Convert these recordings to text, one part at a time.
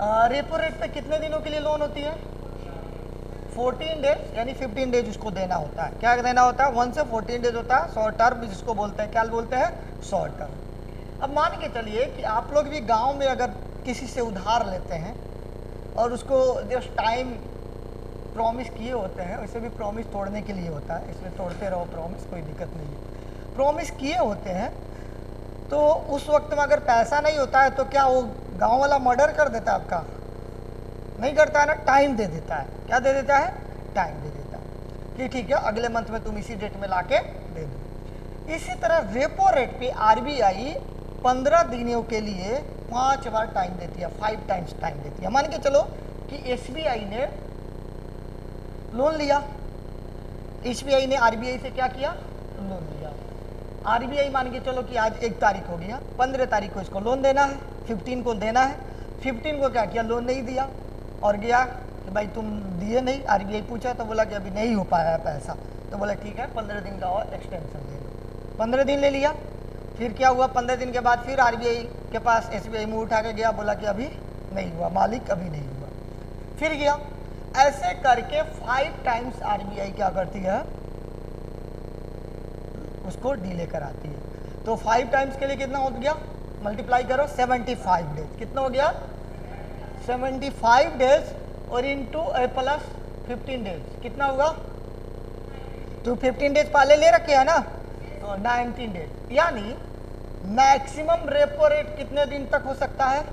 Repo rate पे कितने दिनों के लिए लोन होती है? 14 डेज, यानी 15 डेज उसको देना होता है। क्या देना होता है? 1 से 14 डेज होता है। शॉर्ट टर्म जिसको बोलते हैं, क्या बोलते हैं? Short term. अब मान के चलिए कि आप लोग भी गांव में अगर किसी से उधार लेते हैं और उसको जस्ट टाइम प्रॉमिस किए होते हैं, वैसे भी प्रॉमिस तोड़ने के लिए होता है, इसमें तोड़ते रहो प्रॉमिस, कोई दिक्कत नहीं है। प्रॉमिस किए होते हैं तो उस वक्त में अगर पैसा नहीं होता है तो क्या वो गांव वाला मर्डर कर देता है आपका? नहीं करता है ना, टाइम दे देता है। क्या दे देता है? टाइम दे देता है कि ठीक है अगले मंथ में तुम इसी डेट में लाके दे दो। इसी तरह रेपो रेट पे आरबीआई 15 दिनों के लिए 5 बार टाइम देती है, 5 टाइम्स टाइम देती है। मान के चलो कि एसबीआई ने लोन लिया, एसबीआई ने आरबीआई से क्या किया? लोन लिया। आरबीआई मान के चलो कि आज 1 तारीख हो गया, 15 तारीख को इसको लोन देना है, 15 को देना है। 15 को क्या किया? लोन नहीं दिया और गया कि भाई तुम दिए नहीं। आरबीआई पूछा तो बोला कि अभी नहीं हो पाया है पैसा, तो बोला ठीक है 15 दिन का और एक्सटेंशन ले लो। 15 दिन ले लिया। फिर क्या हुआ? 15 दिन के बाद फिर आरबीआई के पास एसबीआई मुंह उठा के गया, बोला कि अभी नहीं हुआ, मालिक अभी नहीं हुआ। फिर गया। ऐसे करके 5 टाइम्स आरबीआई क्या करती है? उसको डिले कराती है। तो 5 टाइम्स के लिए कितना हो गया? मल्टीप्लाई करो, 75 डेज। कितना हो गया? 75 डेज और इंटू प्लस 15 डेज कितना होगा? तो 15 डेज पहले ले रखे है ना, तो 19 डेज। यानी मैक्सिमम रेपो रेट कितने दिन तक हो सकता है?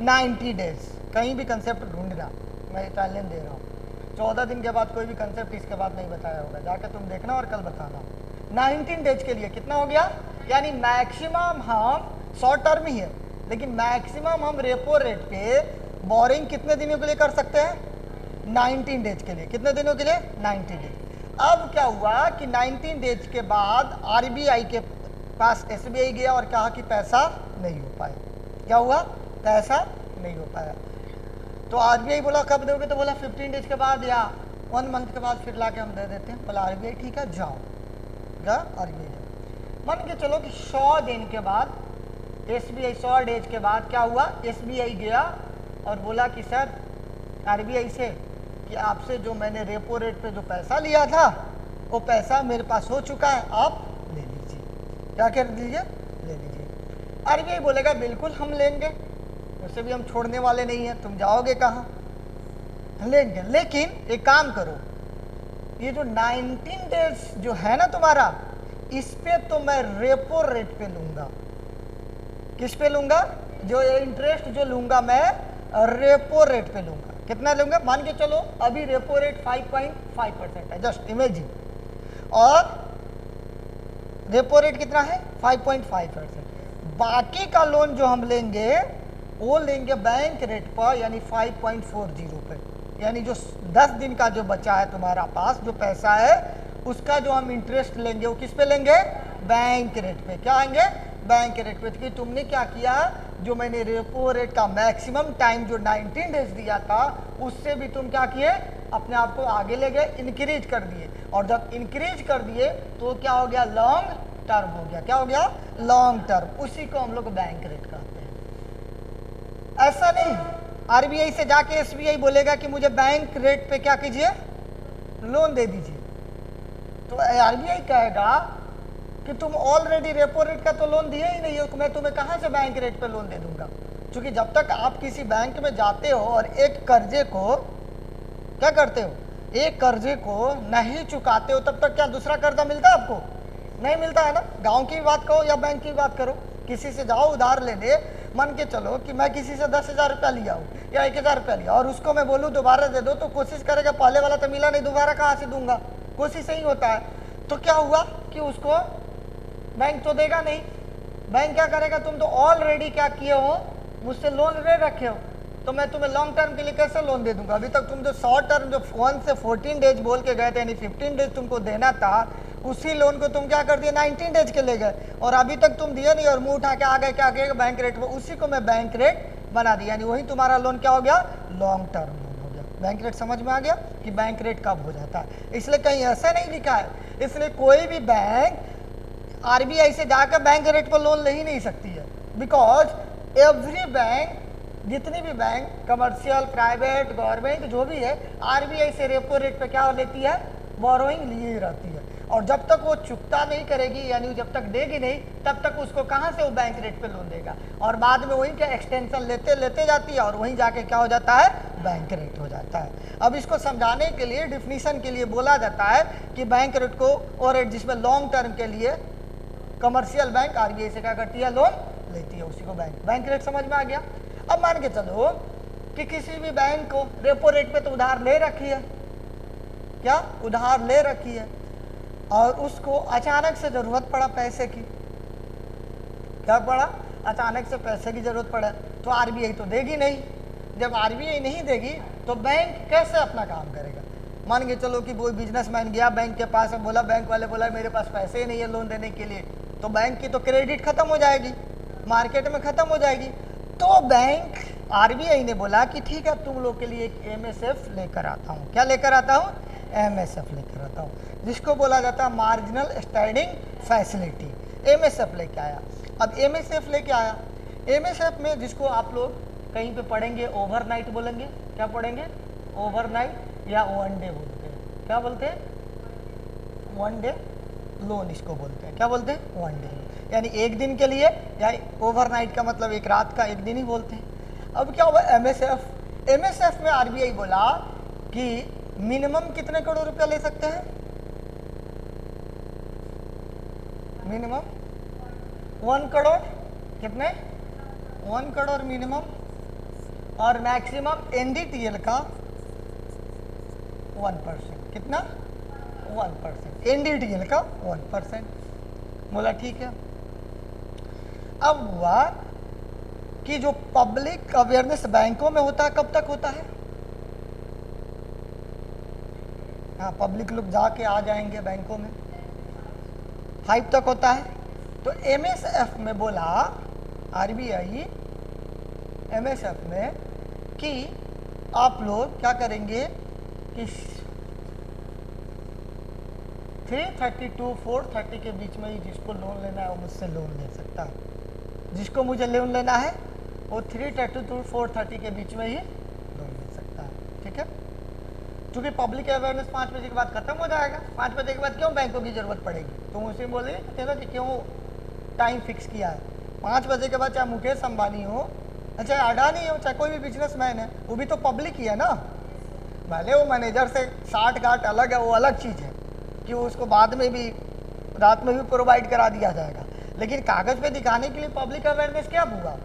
90 डेज। कहीं भी कंसेप्ट ढूंढना, मैं इटालियन दे रहा हूँ। 14 दिन के बाद कोई भी कंसेप्ट इसके बाद नहीं बताया होगा, जाके तुम देखना और कल बताना। 19 डेज के लिए कितना हो गया? यानी मैक्सिमम हम शॉर्ट टर्म ही है, लेकिन मैक्सिमम हम रेपो रेट पे बोरिंग कितने दिनों के लिए कर सकते हैं? 19 डेज के लिए। कितने दिनों के लिए? 90 डेज। अब क्या हुआ कि 19 डेज के बाद आरबीआई के पास एसबीआई गया और कहा कि पैसा नहीं हो पाया। क्या हुआ? पैसा नहीं हो पाया। तो आरबीआई बोला कब दोगे? तो बोला 15 डेज के बाद या 1 मंथ के बाद फिर लाके हम दे देते हैं। बोला आरबीआई ठीक है जाओ। क्या? आरबीआई मान के चलो कि 100 दिन के बाद एसबीआई 100 डेज के बाद क्या हुआ? एसबीआई गया और बोला कि सर आरबीआई से कि आपसे जो मैंने रेपो रेट पे जो पैसा लिया था वो पैसा मेरे पास हो चुका है, आप ले लीजिए। क्या कर दीजिए? ले लीजिए। आरबीआई बोलेगा बिल्कुल हम लेंगे, वैसे भी हम छोड़ने वाले नहीं हैं, तुम जाओगे कहाँ? लेंगे, लेकिन एक काम करो, ये जो 19 डेज जो है ना तुम्हारा, इस पे तो मैं रेपो रेट पे लूंगा। किस पे लूंगा? जो इंटरेस्ट जो लूंगा मैं रेपो रेट पे लूंगा। कितना लूंगा? मान के चलो अभी रेपो रेट 5.5% है, जस्ट इमेजिन, और रेपो रेट कितना है? 5.5%। बाकी का लोन जो हम लेंगे वो लेंगे बैंक रेट पर, यानी 5.40 पे। यानी जो 10 दिन का जो बचा है तुम्हारा पास जो पैसा है उसका जो हम इंटरेस्ट लेंगे वो किस पे लेंगे? बैंक रेट पे। क्या आएंगे? बैंक रेट पे। कि तुमने क्या किया? जो मैंने रेपो रेट का मैक्सिमम टाइम जो 19 डेज दिया था उससे भी तुम क्या किए? अपने आप को आगे ले गए, इंक्रीज कर दिए। और जब इंक्रीज कर दिए तो क्या हो गया? लॉन्ग टर्म हो गया। क्या हो गया? Long term. उसी को हम लोग बैंक रेट कहते हैं। ऐसा नहीं आरबीआई से जाके एसबीआई बोलेगा कि मुझे बैंक रेट पे क्या कीजिए? लोन दे दीजिए। तो आरबीआई कहेगा कि तुम ऑलरेडी रेपो रेट का तो लोन दिए ही नहीं हो, मैं तुम्हें कहाँ से बैंक रेट पे लोन दे दूंगा? क्योंकि जब तक आप किसी बैंक में जाते हो और एक कर्जे को क्या करते हो? एक कर्जे को नहीं चुकाते हो तब तक क्या दूसरा कर्जा मिलता है आपको? नहीं मिलता है ना। गांव की बात करो या बैंक की बात करो, किसी से जाओ उधार लेने, मान के चलो कि मैं किसी से 10,000 रुपया लिया हूँ या 1,000 रुपया लिया और उसको मैं बोलूँ दोबारा दे दो, तो कोशिश करेगा पहले वाला तो मिला नहीं, दोबारा कहाँ से दूंगा? कोशिश ही होता है। तो क्या हुआ कि उसको बैंक तो देगा नहीं। बैंक क्या करेगा? तुम तो ऑलरेडी क्या किए हो? मुझसे लोन ले रखे हो, तो मैं तुम्हें लॉन्ग टर्म के लिए कैसे लोन दे दूंगा? अभी तक तुम जो शॉर्ट टर्म जो 1 से 14 डेज बोल के गए थे, यानी 15 डेज तुमको देना था, उसी लोन को तुम क्या कर दिए? 19 डेज के ले गए और अभी तक तुम दिए नहीं और मुंह उठा के आ गए क्या कहेगा? बैंक रेट पे। उसी को मैं बैंक रेट बना दिया, यानी वही तुम्हारा लोन क्या हो गया? लॉन्ग टर्म लोन हो गया। बैंक रेट समझ में आ गया कि बैंक रेट कब हो जाता है? इसलिए कहीं ऐसा नहीं लिखा है, इसलिए कोई भी बैंक आरबीआई से जाकर बैंक रेट पर लोन ले ही नहीं सकती है, बिकॉज एवरी बैंक जितनी भी बैंक, कमर्शियल, प्राइवेट, गवर्नमेंट जो भी है, आरबीआई से रेपो रेट पे क्या लेती है, बोरोइंग लिए रहती है। और जब तक वो चुकता नहीं करेगी, यानी जब तक देगी नहीं, तब तक उसको कहाँ से वो बैंक रेट पे लोन देगा, और बाद में वहीं क्या एक्सटेंशन लेते लेते जाती है, और वहीं जाके क्या हो जाता है, बैंक रेट हो जाता है। अब इसको समझाने के लिए, डिफिनीशन के लिए बोला जाता है कि बैंक रेट को वो रेट जिसमें लॉन्ग टर्म के लिए कमर्शियल बैंक आरबीआई से क्या करती है, लोन लेती है, उसी को बैंक रेट समझ में आ गया। अब मान के चलो कि किसी भी बैंक को रेपो रेट पे तो उधार ले रखी है, क्या उधार ले रखी है, और उसको अचानक से जरूरत पड़ा पैसे की, क्या पड़ा, अचानक से पैसे की जरूरत पड़ा, तो आरबीआई तो देगी नहीं। जब आरबीआई नहीं देगी तो बैंक कैसे अपना काम करेगा। मान के चलो कि कोई बिजनेसमैन गया बैंक के पास और बोला, बैंक वाले बोला मेरे पास पैसे ही नहीं है लोन देने के लिए, तो बैंक की तो क्रेडिट खत्म हो जाएगी, मार्केट में खत्म हो जाएगी। तो बैंक, आरबीआई ने बोला कि ठीक है, तुम लोग के लिए एक एमएसएफ लेकर आता हूँ। क्या लेकर आता हूँ, एमएसएफ लेकर आता हूँ, जिसको बोला जाता है मार्जिनल स्टैंडिंग फैसिलिटी। एमएसएफ लेके आया। अब एमएसएफ लेके आया, एमएसएफ में जिसको आप लोग कहीं पे पढ़ेंगे ओवरनाइट बोलेंगे, क्या पढ़ेंगे, ओवरनाइट या वन डे बोलते हैं, क्या बोलते हैं, वन डे लोन इसको बोलते हैं। क्या बोलते हैं, वन डे, यानी एक दिन के लिए, या ओवरनाइट का मतलब एक रात का, एक दिन ही बोलते हैं। अब क्या हुआ, एमएसएफ, एमएसएफ में आरबीआई बोला कि मिनिमम कितने करोड़ रुपया ले सकते हैं, मिनिमम 1 करोड़, कितने, 1 करोड़ मिनिमम, और मैक्सिमम एनडीटीएल का 1%, कितना, 1%, एनडीटीएल का 1%। बोला ठीक है। अब हुआ कि जो पब्लिक अवेयरनेस बैंकों में होता है, कब तक होता है, हाँ पब्लिक लोग जाके आ जाएंगे बैंकों में, 5 तक होता है। तो एमएसएफ में बोला आरबीआई, एमएसएफ में कि आप लोग क्या करेंगे कि 330 to 430 के बीच में ही जिसको लोन लेना है वो मुझसे लोन ले सकता है। जिसको मुझे लोन लेना है वो 330 to 430 के बीच में ही लोन ले सकता है। ठीक है, क्योंकि पब्लिक अवेयरनेस 5 बजे के बाद खत्म हो जाएगा। 5 बजे के बाद क्यों बैंकों की जरूरत पड़ेगी, तुम उसे बोले कि क्यों टाइम फिक्स किया है। 5 बजे के बाद चाहे मुकेश अंबानी हो, चाहे अडानी हो, चाहे कोई भी बिजनेसमैन है, वो भी तो पब्लिक ही है ना। भले वो मैनेजर से साठ गांठ अलग है, वो अलग चीज़ है कि वो उसको बाद में भी, रात में भी प्रोवाइड करा दिया जाएगा, लेकिन कागज़ पे दिखाने के लिए पब्लिक अवेयरनेस क्या हुआ।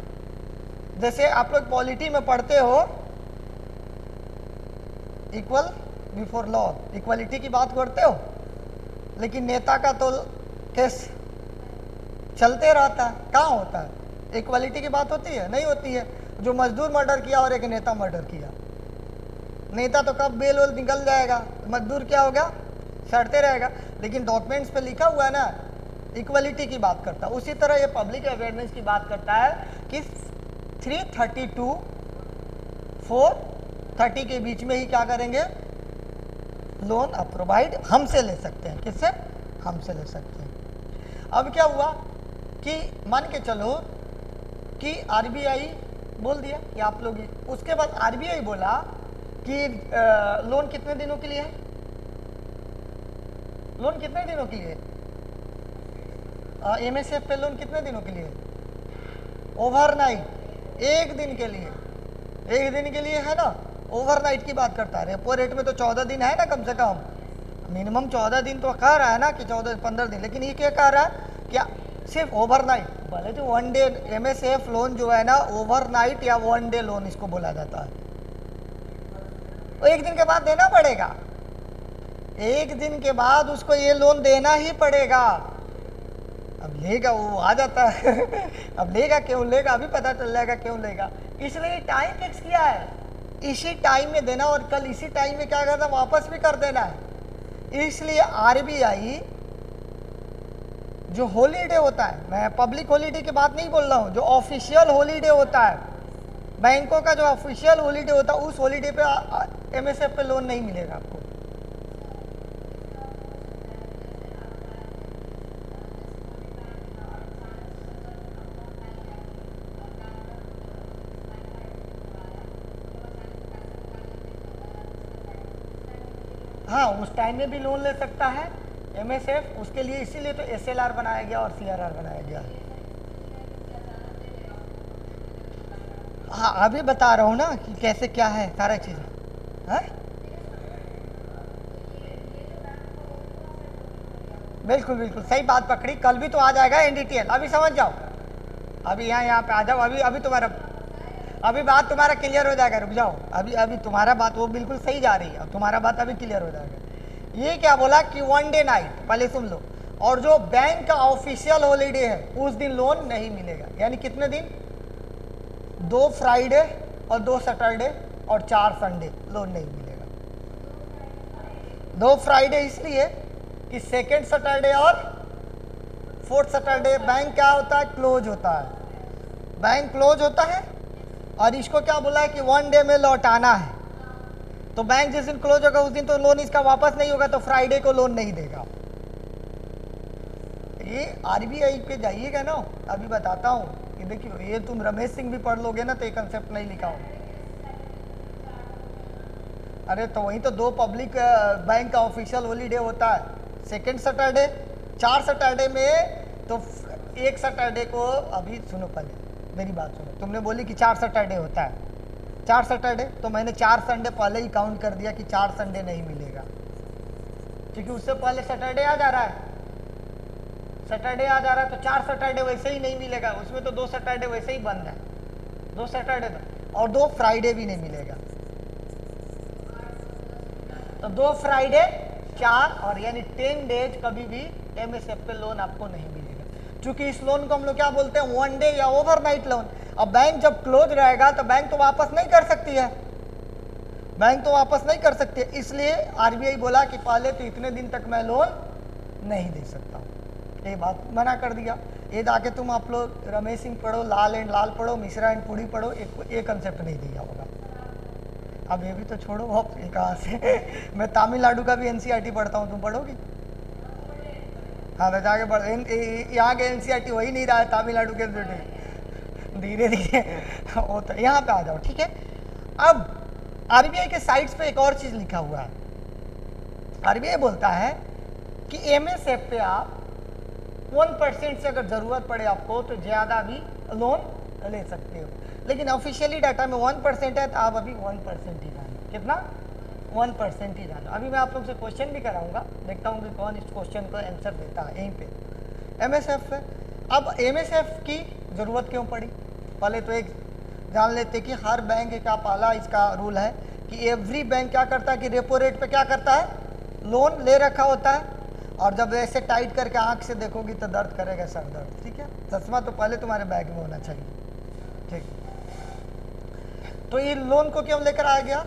जैसे आप लोग पॉलिटी में पढ़ते हो, इक्वल बिफोर लॉ, इक्वलिटी की बात करते हो, लेकिन नेता का तो केस चलते रहता है, कहाँ होता है, इक्वलिटी की बात होती है, नहीं होती है। जो मजदूर मर्डर किया और एक नेता मर्डर किया, नेता तो कब बेल वेल निकल जाएगा, मजदूर क्या होगा, सड़ते रहेगा, लेकिन डॉक्यूमेंट्स पे लिखा हुआ है ना, इक्वलिटी की बात करता है। उसी तरह ये पब्लिक अवेयरनेस की बात करता है कि 330 to 430 के बीच में ही क्या करेंगे, लोन आप प्रोवाइड हमसे ले सकते हैं। किससे, हमसे ले सकते हैं। अब क्या हुआ कि मान के चलो कि आरबीआई बोल दिया कि आप लोग, उसके बाद आरबीआई बोला कि लोन कितने दिनों के लिए है, लोन कितने दिनों के लिए, एमएसएफ पे लोन कितने दिनों के लिए, ओवरनाइट, एक दिन के लिए, एक दिन के लिए है ना, ओवरनाइट की बात करता है। रेपो रेट में तो 14 दिन है ना, कम से कम मिनिमम 14 दिन तो कह रहा है ना कि 14-15 दिन, लेकिन ये क्या कह रहा है, क्या सिर्फ ओवरनाइट, भले तो वन डे एमएसएफ लोन जो है ना, ओवरनाइट या वन डे लोन इसको बोला जाता है, तो एक दिन के बाद देना पड़ेगा, एक दिन के बाद उसको ये लोन देना ही पड़ेगा। अब लेगा वो आ जाता है अब लेगा क्यों लेगा, अभी पता चल जाएगा क्यों लेगा, इसलिए टाइम फिक्स किया है, इसी टाइम में देना और कल इसी टाइम में क्या करना, वापस भी कर देना है। इसलिए आरबीआई जो हॉलीडे होता है, मैं पब्लिक हॉलीडे की बात नहीं बोल रहा हूँ, जो ऑफिशियल हॉलीडे होता है, बैंकों का जो ऑफिशियल हॉलीडे होता है, उस हॉलीडे पे एमएसएफ पे लोन नहीं मिलेगा आपको। हाँ उस टाइम में भी लोन ले सकता है एमएसएफ, उसके लिए इसीलिए तो एसएलआर बनाया गया और सीआरआर बनाया गया। हाँ अभी बता रहा हूँ ना कि कैसे क्या है सारा चीज़ है। बिल्कुल बिल्कुल सही बात पकड़ी, कल भी तो आ जाएगा एनडीटीएल। अभी समझ जाओ, अभी यहाँ पे आ जाओ, अभी अभी तुम्हारा अभी बात तुम्हारा क्लियर हो जाएगा, रुक जाओ। अभी अभी तुम्हारा बात वो बिल्कुल सही जा रही है, तुम्हारा बात अभी क्लियर हो जाएगा। ये क्या बोला कि 1 डे नाइट, पहले सुन लो, और जो बैंक का ऑफिशियल हॉलीडे है उस दिन लोन नहीं मिलेगा। यानी कितने दिन? 2 फ्राइडे और 2 सैटरडे और 4 संडे लोन नहीं मिलेगा। 2 फ्राइडे इसलिए कि सेकेंड सैटरडे और 4th सैटरडे बैंक क्या होता है? क्लोज होता है, बैंक क्लोज होता है। और इसको क्या बोला है कि 1 डे में लौटाना है, तो बैंक जिस दिन क्लोज होगा उस दिन तो लोन इसका वापस नहीं होगा, तो फ्राइडे को लोन नहीं देगा। ये आरबीआई पे जाइएगा ना, अभी बताता हूँ कि देखियो, ये तुम रमेश सिंह भी पढ़ लोगे ना तो ये कंसेप्ट नहीं लिखा हो। अरे तो वही तो 2 पब्लिक बैंक का ऑफिशियल हॉलीडे होता है, सेकेंड सैटरडे, 4 सैटरडे में तो 1 सैटरडे को, अभी सुनो पहले मेरी बात सुनो, तुमने बोली कि 4 सैटरडे होता है, 4 सैटरडे, तो मैंने 4 संडे पहले ही काउंट कर दिया कि 4 संडे नहीं मिलेगा, क्योंकि उससे पहले सैटरडे आ जा रहा है, सैटरडे आ जा रहा है, तो 4 सैटरडे वैसे ही नहीं मिलेगा, उसमें तो 2 सैटरडे वैसे ही बंद है, 2 सैटरडे तो, और 2 फ्राइडे भी नहीं मिलेगा, तो 2 फ्राइडे 4 और यानी 10 डेज कभी भी एमएसएफ पे लोन आपको नहीं मिलेगा। क्योंकि इस लोन को हम लोग क्या बोलते हैं? 1 डे या ओवरनाइट लोन। अब बैंक जब क्लोज रहेगा तो बैंक तो वापस नहीं कर सकती है, बैंक तो वापस नहीं कर सकती है, इसलिए आरबीआई बोला कि पहले तो इतने दिन तक मैं लोन नहीं दे सकता हूँ, ये बात मना कर दिया। ये जाके तुम आप लोग रमेश सिंह पढ़ो, लाल एंड लाल पढ़ो, मिश्रा एंड पुरी पढ़ो, एक कंसेप्ट नहीं दिया होगा। अब ये भी तो छोड़ो, अब ये कहाँ से मैं तमिलनाडु का भी एनसीईआरटी पढ़ता हूँ, तुम पढ़ोगी? हाँ तो जाके पढ़, यहाँ के एनसीईआरटी हो ही नहीं रहा है, तमिलनाडु के धीरे धीरे वो तो यहाँ पे आ जाओ, ठीक है। अब आरबीआई के साइट्स पे एक और चीज़ लिखा हुआ है, आरबीआई बोलता है कि एमएसएफ पे आप 1% से अगर ज़रूरत पड़े आपको तो ज़्यादा भी लोन ले सकते हो, लेकिन ऑफिशियली डाटा में 1% है, तो आप अभी 1% ही जानो। कितना? 1% ही जानो। अभी मैं आप लोग से क्वेश्चन भी कराऊंगा, देखता हूँ कि कौन इस क्वेश्चन को आंसर देता है यहीं पे एमएसएफ पे। अब एमएसएफ की ज़रूरत क्यों पड़ी? पहले तो एक जान लेते कि हर बैंक का पहला इसका रूल है कि एवरी बैंक क्या करता है कि रेपो रेट पे क्या करता है? लोन ले रखा होता है, और जब ऐसे टाइट करके आँख से देखोगी तो दर्द करेगा, सर दर्द, ठीक है। चश्मा तो पहले तुम्हारे बैग में होना चाहिए, ठीक। तो ये लोन को क्यों लेकर आया गया?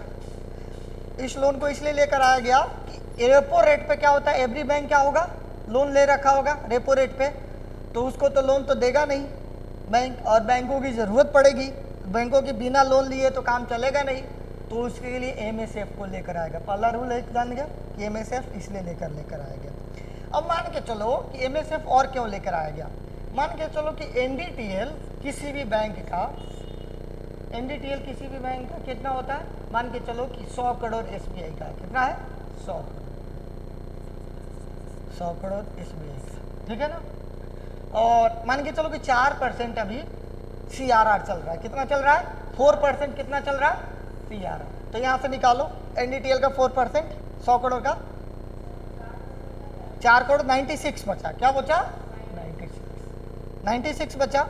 इस लोन को इसलिए लेकर आया गया कि रेपो रेट पे क्या होता है, एवरी बैंक क्या होगा? लोन ले रखा होगा रेपो रेट पे, तो उसको तो लोन तो देगा नहीं बैंक, और बैंकों की ज़रूरत पड़ेगी, बैंकों के बिना लोन लिए तो काम चलेगा नहीं, तो उसके लिए एमएसएफ को लेकर आएगा। पहला रूल है, जान गया कि एमएसएफ इसलिए लेकर आया गया। अब मान के चलो कि एमएसएफ और क्यों लेकर आया गया? मान के चलो कि एनडीटीएल किसी भी बैंक का, एनडीटीएल किसी भी बैंक का कितना होता है? मान के चलो कि 100 करोड़ एसबीआई का कितना है? 100 करोड़ एसबीआई का, ठीक है ना। और मान के चलो कि 4% अभी सीआरआर चल रहा है, कितना चल रहा है? 4% कितना चल रहा है? सीआरआर। तो यहाँ से निकालो एनडीटीएल का 4%, 100 करोड़ का 4 करोड़ 96 बचा, क्या बचा? 96 बचा।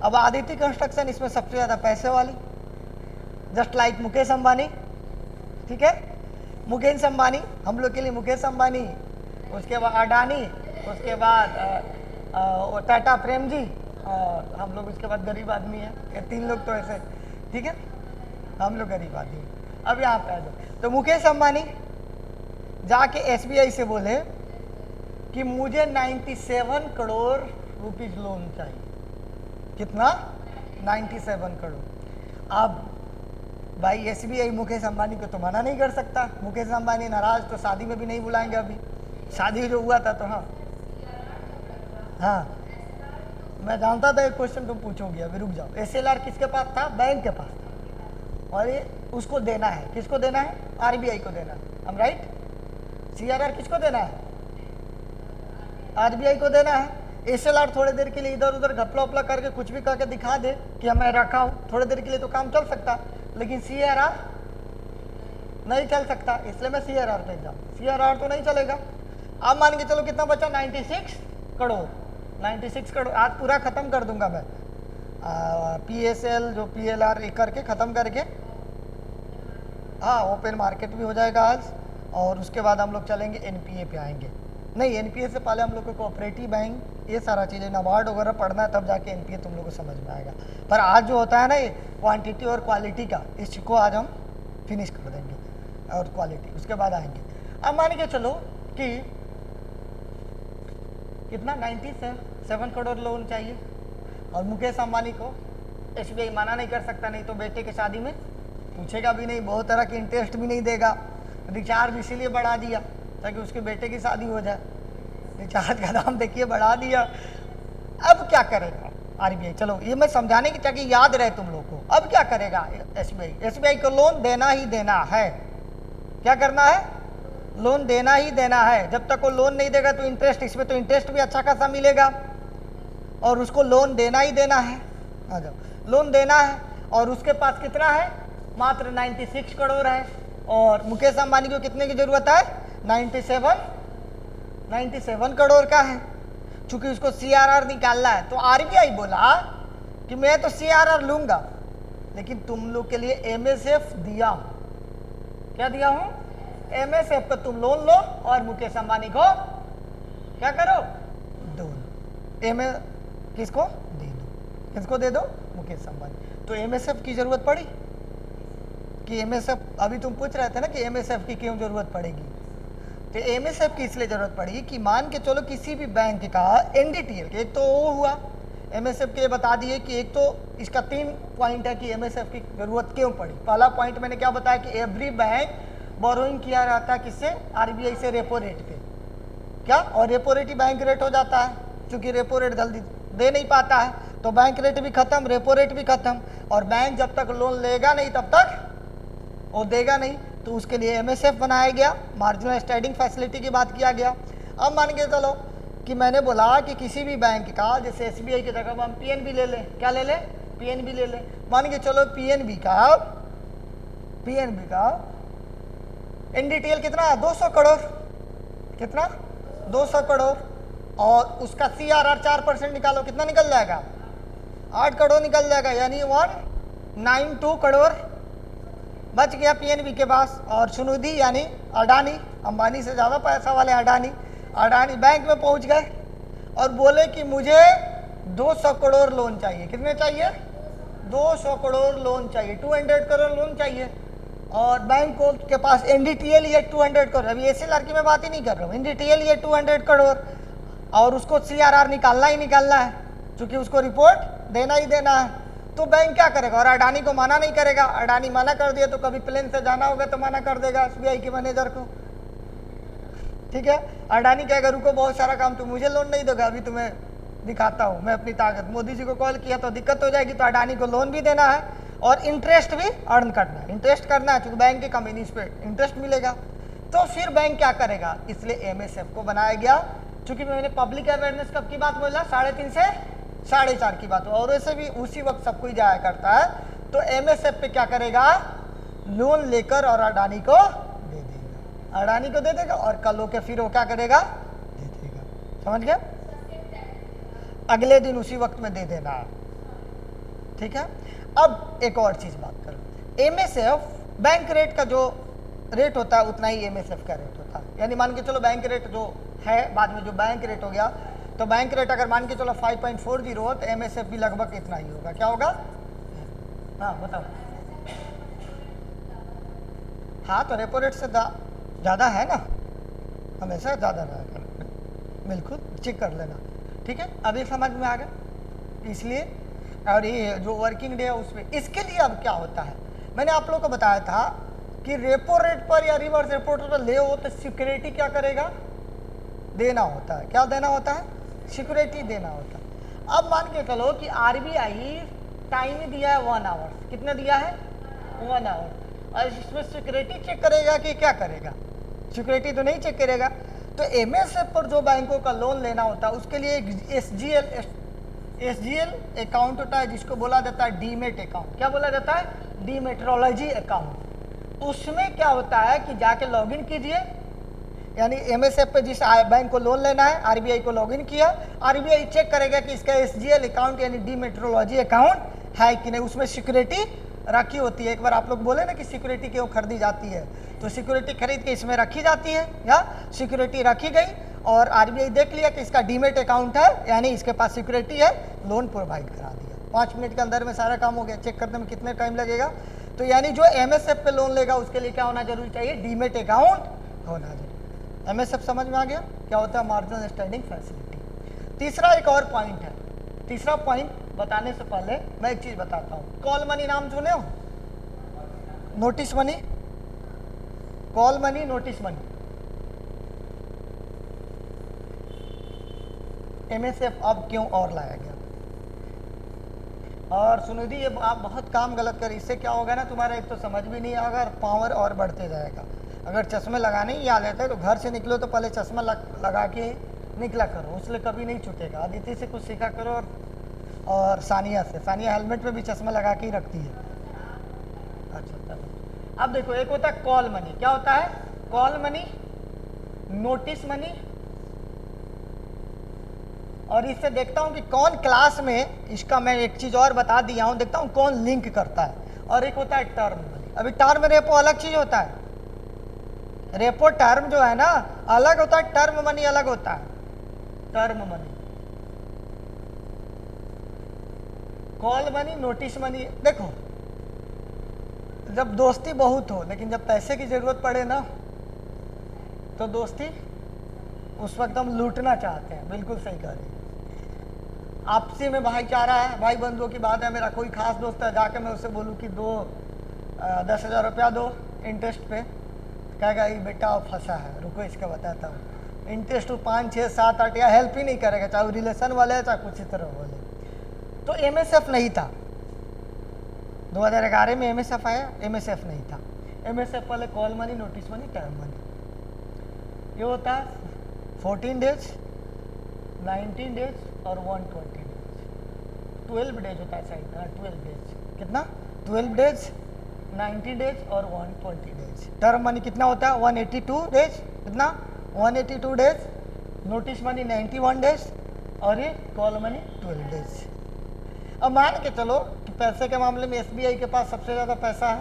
अब आदित्य कंस्ट्रक्शन इसमें सबसे ज़्यादा पैसे वाली, जस्ट लाइक मुकेश अंबानी, ठीक है। मुकेश अंबानी हम लोग के लिए, मुकेश अंबानी, उसके बाद अडानी, उसके बाद टाटा प्रेम जी, और हम लोग उसके बाद गरीब आदमी है, ये 3 लोग तो ऐसे, ठीक है, हम लोग गरीब आदमी। अब यहाँ पे आ जाओ, तो मुकेश अंबानी जाके एसबीआई से बोले कि मुझे 97 करोड़ रुपीज लोन चाहिए। कितना? 97 करोड़। अब भाई एसबीआई मुकेश अंबानी को तो मना नहीं कर सकता, मुकेश अंबानी नाराज तो शादी में भी नहीं बुलाएंगे। अभी शादी जो हुआ था तो हाँ मैं जानता था एक क्वेश्चन तुम पूछोगे, अभी रुक जाओ। एसएलआर किसके पास था? बैंक के पास था, और ये उसको देना है, किसको देना है? आरबीआई को देना है, हम राइट। CRR किसको देना है? RBI को देना है। SLR थोड़ी देर के लिए इधर उधर घपला उपला करके कुछ भी करके दिखा दे कि मैं रखा हूँ, थोड़ी देर के लिए तो काम चल सकता, लेकिन CRR नहीं चल सकता, इसलिए मैं CRR पे जाऊँ। CRR तो नहीं चलेगा। अब मान के चलो कितना बचा? 96 करोड़। 96 करोड़ आज पूरा खत्म कर दूंगा मैं। PSL जो PLR एक करके खत्म करके, हाँ ओपन मार्केट भी हो जाएगा आज, और उसके बाद हम लोग चलेंगे NPA पे आएंगे। नहीं, NPA से पहले हम लोग को कोऑपरेटिव बैंक, ये सारा चीज़ें नाबार्ड वगैरह पढ़ना है, तब जाके NPA तुम लोग को समझ में आएगा। पर आज जो होता है ना ये क्वांटिटी और क्वालिटी का, इसको आज हम फिनिश कर देंगे, और क्वालिटी उसके बाद आएंगे। अब मान के चलो कि कितना 97 करोड़ लोन चाहिए, और मुकेश अंबानी को SBI मना नहीं कर सकता, नहीं तो बेटे की शादी में पूछेगा भी नहीं, बहुत तरह की इंटरेस्ट भी नहीं देगा। रिचार्ज इसीलिए बढ़ा दिया ताकि उसके बेटे की शादी हो जाए। रिचार्ज का दाम देखिए बढ़ा दिया। अब क्या करेगा RBI? चलो ये मैं समझाने की ताकि याद रहे तुम लोग को। अब क्या करेगा SBI को लोन देना ही देना है। क्या करना है? लोन देना ही देना है। जब तक वो लोन नहीं देगा तो इंटरेस्ट, इसमें तो इंटरेस्ट भी अच्छा खासा मिलेगा, और उसको लोन देना ही देना है। आ जाओ, लोन देना है, और उसके पास कितना है? मात्र 96 करोड़ है। और मुकेश अंबानी को कितने की जरूरत है? 97 करोड़ का है। चूंकि उसको CRR निकालना है, तो RBI बोला कि मैं तो CRR लूंगा, लेकिन तुम लोग के लिए MSF दिया हूं। क्या दिया हूं? MSF पर तुम लोन लो, और मुकेश अंबानी को क्या करो? दो। किसको दे दो? किसको दे दो? मुकेश अंबानी। तो MSF की जरूरत पड़ी कि MSF, अभी तुम पूछ रहे थे ना कि MSF की क्यों जरूरत पड़ेगी? तो MSF की इसलिए जरूरत पड़ी कि मान के चलो किसी भी बैंक का NDTL के, एक तो वो हुआ MSF के, बता दिए कि एक तो इसका 3 पॉइंट है कि MSF की जरूरत क्यों पड़ी। पहला पॉइंट मैंने क्या बताया कि एवरी बैंक बोरोइंग किया रहता है किससे? RBI से, रेपो रेट पे। क्या? और रेपो रेट ही बैंक रेट हो जाता है, क्योंकि रेपो रेट जल्दी दे नहीं पाता है, तो बैंक रेट भी खत्म, रेपो रेट भी खत्म, और बैंक जब तक लोन लेगा नहीं तब तक वो देगा नहीं। तो उसके लिए MSF बनाया गया, मार्जिनल स्टैंडिंग फैसिलिटी की बात किया गया। अब मान के चलो कि मैंने बोला कि किसी भी बैंक का, जैसे SBI की जगह हम PNB ले लें। क्या ले लें? PNB ले लें। मान के चलो PNB का NDTL कितना है? 200 करोड़। कितना? 200 करोड़। और उसका CRR 4% निकालो, कितना निकल जाएगा? 8 करोड़ निकल जाएगा, यानी 192 करोड़ बच गया PNB के पास। और सुनिधि यानी अडानी, अंबानी से ज़्यादा पैसा वाले अडानी बैंक में पहुंच गए और बोले कि मुझे 200 करोड़ लोन चाहिए। कितने चाहिए? 200 करोड़ लोन चाहिए, 200 करोड़ लोन चाहिए। और बैंक को के पास NDTL ही है 200 करोड़। अभी SLR की मैं बात ही नहीं कर रहा हूँ, NDTL ही है 200 करोड़, और उसको CRR निकालना ही निकालना है, क्योंकि उसको रिपोर्ट देना ही देना है। तो बैंक क्या करेगा? और अडानी को मना नहीं करेगा। अडानी मना कर दिया तो कभी प्लेन से जाना होगा तो मना कर देगा SBI के मैनेजर को। ठीक है, अडानी कहेगा रुको, बहुत सारा काम, तुम मुझे लोन नहीं दोगे, अभी तुम्हें दिखाता हूँ मैं अपनी ताकत। मोदी जी को कॉल किया तो दिक्कत हो जाएगी, तो अडानी को लोन भी देना है और इंटरेस्ट भी अर्न करना है। इंटरेस्ट करना है, चूंकि बैंक की कंपनी पे इंटरेस्ट मिलेगा। तो फिर बैंक क्या करेगा? इसलिए MSF को बनाया गया। चूंकि मैंने पब्लिक अवेयरनेस कब की बात बोला? 3.5 से 4.5 की बात, और वैसे भी उसी वक्त सब कोई जाया करता है। तो MSF पे क्या करेगा? लोन लेकर और अडानी को दे देगा, अडानी को दे देगा, और कल होकर फिर वो क्या करेगा? दे देगा। समझ गया? अगले दिन उसी वक्त में दे देना। ठीक है। अब एक और चीज बात करो, MSF बैंक रेट का जो रेट होता है उतना ही MSF का रेट होता है। यानी मान के चलो बैंक रेट जो है, बाद में जो बैंक रेट हो गया, तो बैंक रेट अगर मान के चलो 5.40 हो तो MSF भी लगभग इतना ही होगा। क्या होगा? हाँ बताओ। हाँ, तो रेपो रेट से ज़्यादा है ना, हमेशा ज़्यादा रहेगा। बिल्कुल चेक कर लेना। ठीक है, अभी समझ में आ गया। इसलिए और ये जो वर्किंग डे है उसमें, इसके लिए अब क्या होता है, मैंने आप लोगों को बताया था कि रेपो रेट पर या रिवर्स रेपो रेट पर ले हो तो सिक्योरिटी क्या करेगा? देना होता है। क्या देना होता है? सिक्योरिटी देना होता है। अब मान के चलो कि RBI टाइम दिया है 1 आवर। कितना दिया है? 1 आवर। और इसमें सिक्योरिटी चेक करेगा कि क्या करेगा? सिक्योरिटी तो नहीं चेक करेगा। तो एमएसएफ पर जो बैंकों का लोन लेना होता है उसके लिए एक एसजीएल अकाउंट होता है जिसको बोला जाता है डीमेट अकाउंट। क्या बोला जाता है? डीमेट्रोलॉजी अकाउंट। उसमें क्या होता है कि जाके लॉगिन कीजिए, यानी एमएसएफ पे जिस बैंक को लोन लेना है आरबीआई को लॉगिन किया, आरबीआई चेक करेगा कि इसका एसजीएल अकाउंट यानी डीमेट्रोलॉजी अकाउंट है कि नहीं, उसमें सिक्योरिटी रखी होती है। एक बार आप लोग बोले ना कि सिक्योरिटी क्यों खरीदी जाती है, तो सिक्योरिटी खरीद के इसमें रखी जाती है, या सिक्योरिटी रखी गई और आरबीआई देख लिया कि इसका डीमेट अकाउंट है यानी इसके पास सिक्योरिटी है, लोन प्रोवाइड करा दिया। 5 मिनट के अंदर में सारा काम हो गया। चेक करने में कितने टाइम लगेगा? तो यानी जो एमएसएफ पे लोन लेगा उसके लिए क्या होना जरूरी चाहिए? डीमेट अकाउंट होना जरूरी। एमएसएफ समझ में आ गया क्या होता है? Marginal standing facility. तीसरा एक और पॉइंट है। तीसरा पॉइंट बताने से पहले मैं एक चीज बताता हूँ। कॉल मनी नाम सुने हो? Notice money, call money, notice money. MSF अब क्यों और लाया गया? और सुनिधि ये आप बहुत काम गलत कर, इससे क्या होगा ना, तुम्हारा एक तो समझ भी नहीं आएगा और पावर और बढ़ते जाएगा। अगर चश्मे लगाने ही आ लेते तो घर से निकलो तो पहले चश्मा लगा के निकला करो, उसलिए कभी नहीं छूटेगा। अदिति से कुछ सीखा करो और सानिया से। सानिया हेलमेट में भी चश्मा लगा के ही रखती है। अच्छा चलो, अब देखो, एक होता है कॉल मनी। क्या होता है? Call money, notice money. और इससे देखता हूं कि कौन क्लास में, इसका मैं एक चीज और बता दिया हूं, देखता हूं कौन लिंक करता है। और एक होता है टर्म मनी। अभी टर्म रेपो अलग चीज होता है। रेपो टर्म जो है ना अलग होता है, टर्म मनी अलग होता है। Term money, call money, notice money. देखो, जब दोस्ती बहुत हो लेकिन जब पैसे की जरूरत पड़े ना तो दोस्ती उस वक्त हम लूटना चाहते हैं। बिल्कुल सही कह रही है। आपसी में भाईचारा है, भाई बंधुओं की बात है। मेरा कोई खास दोस्त है, जाके मैं उससे बोलूँ कि 10,000 रुपया दो इंटरेस्ट पे, कहेगा ये बेटा फंसा है, रुको इसका बताता हूँ। इंटरेस्ट 5, 6, 7, 8 या हेल्प ही नहीं करेगा, चाहे वो रिलेशन वाले है चाहे कुछ इस तरह वाले। तो एमएसएफ नहीं था 2011 में। एमएसएफ आया, एमएसएफ नहीं था। एमएसएफ वाले call money, notice money, term money. ये होता है 14 डेज, 19 डेज और 120 डेज। 12 डेज होता है शायद, हाँ 12 डेज। कितना? 12 डेज, 90 डेज और 120 डेज। टर्म मनी कितना होता है? 182 डेज। कितना? 182 डेज। नोटिस मनी 91 डेज और ये कॉल मनी 12 डेज। अब मान के चलो कि पैसे के मामले में एसबीआई के पास सबसे ज़्यादा पैसा है।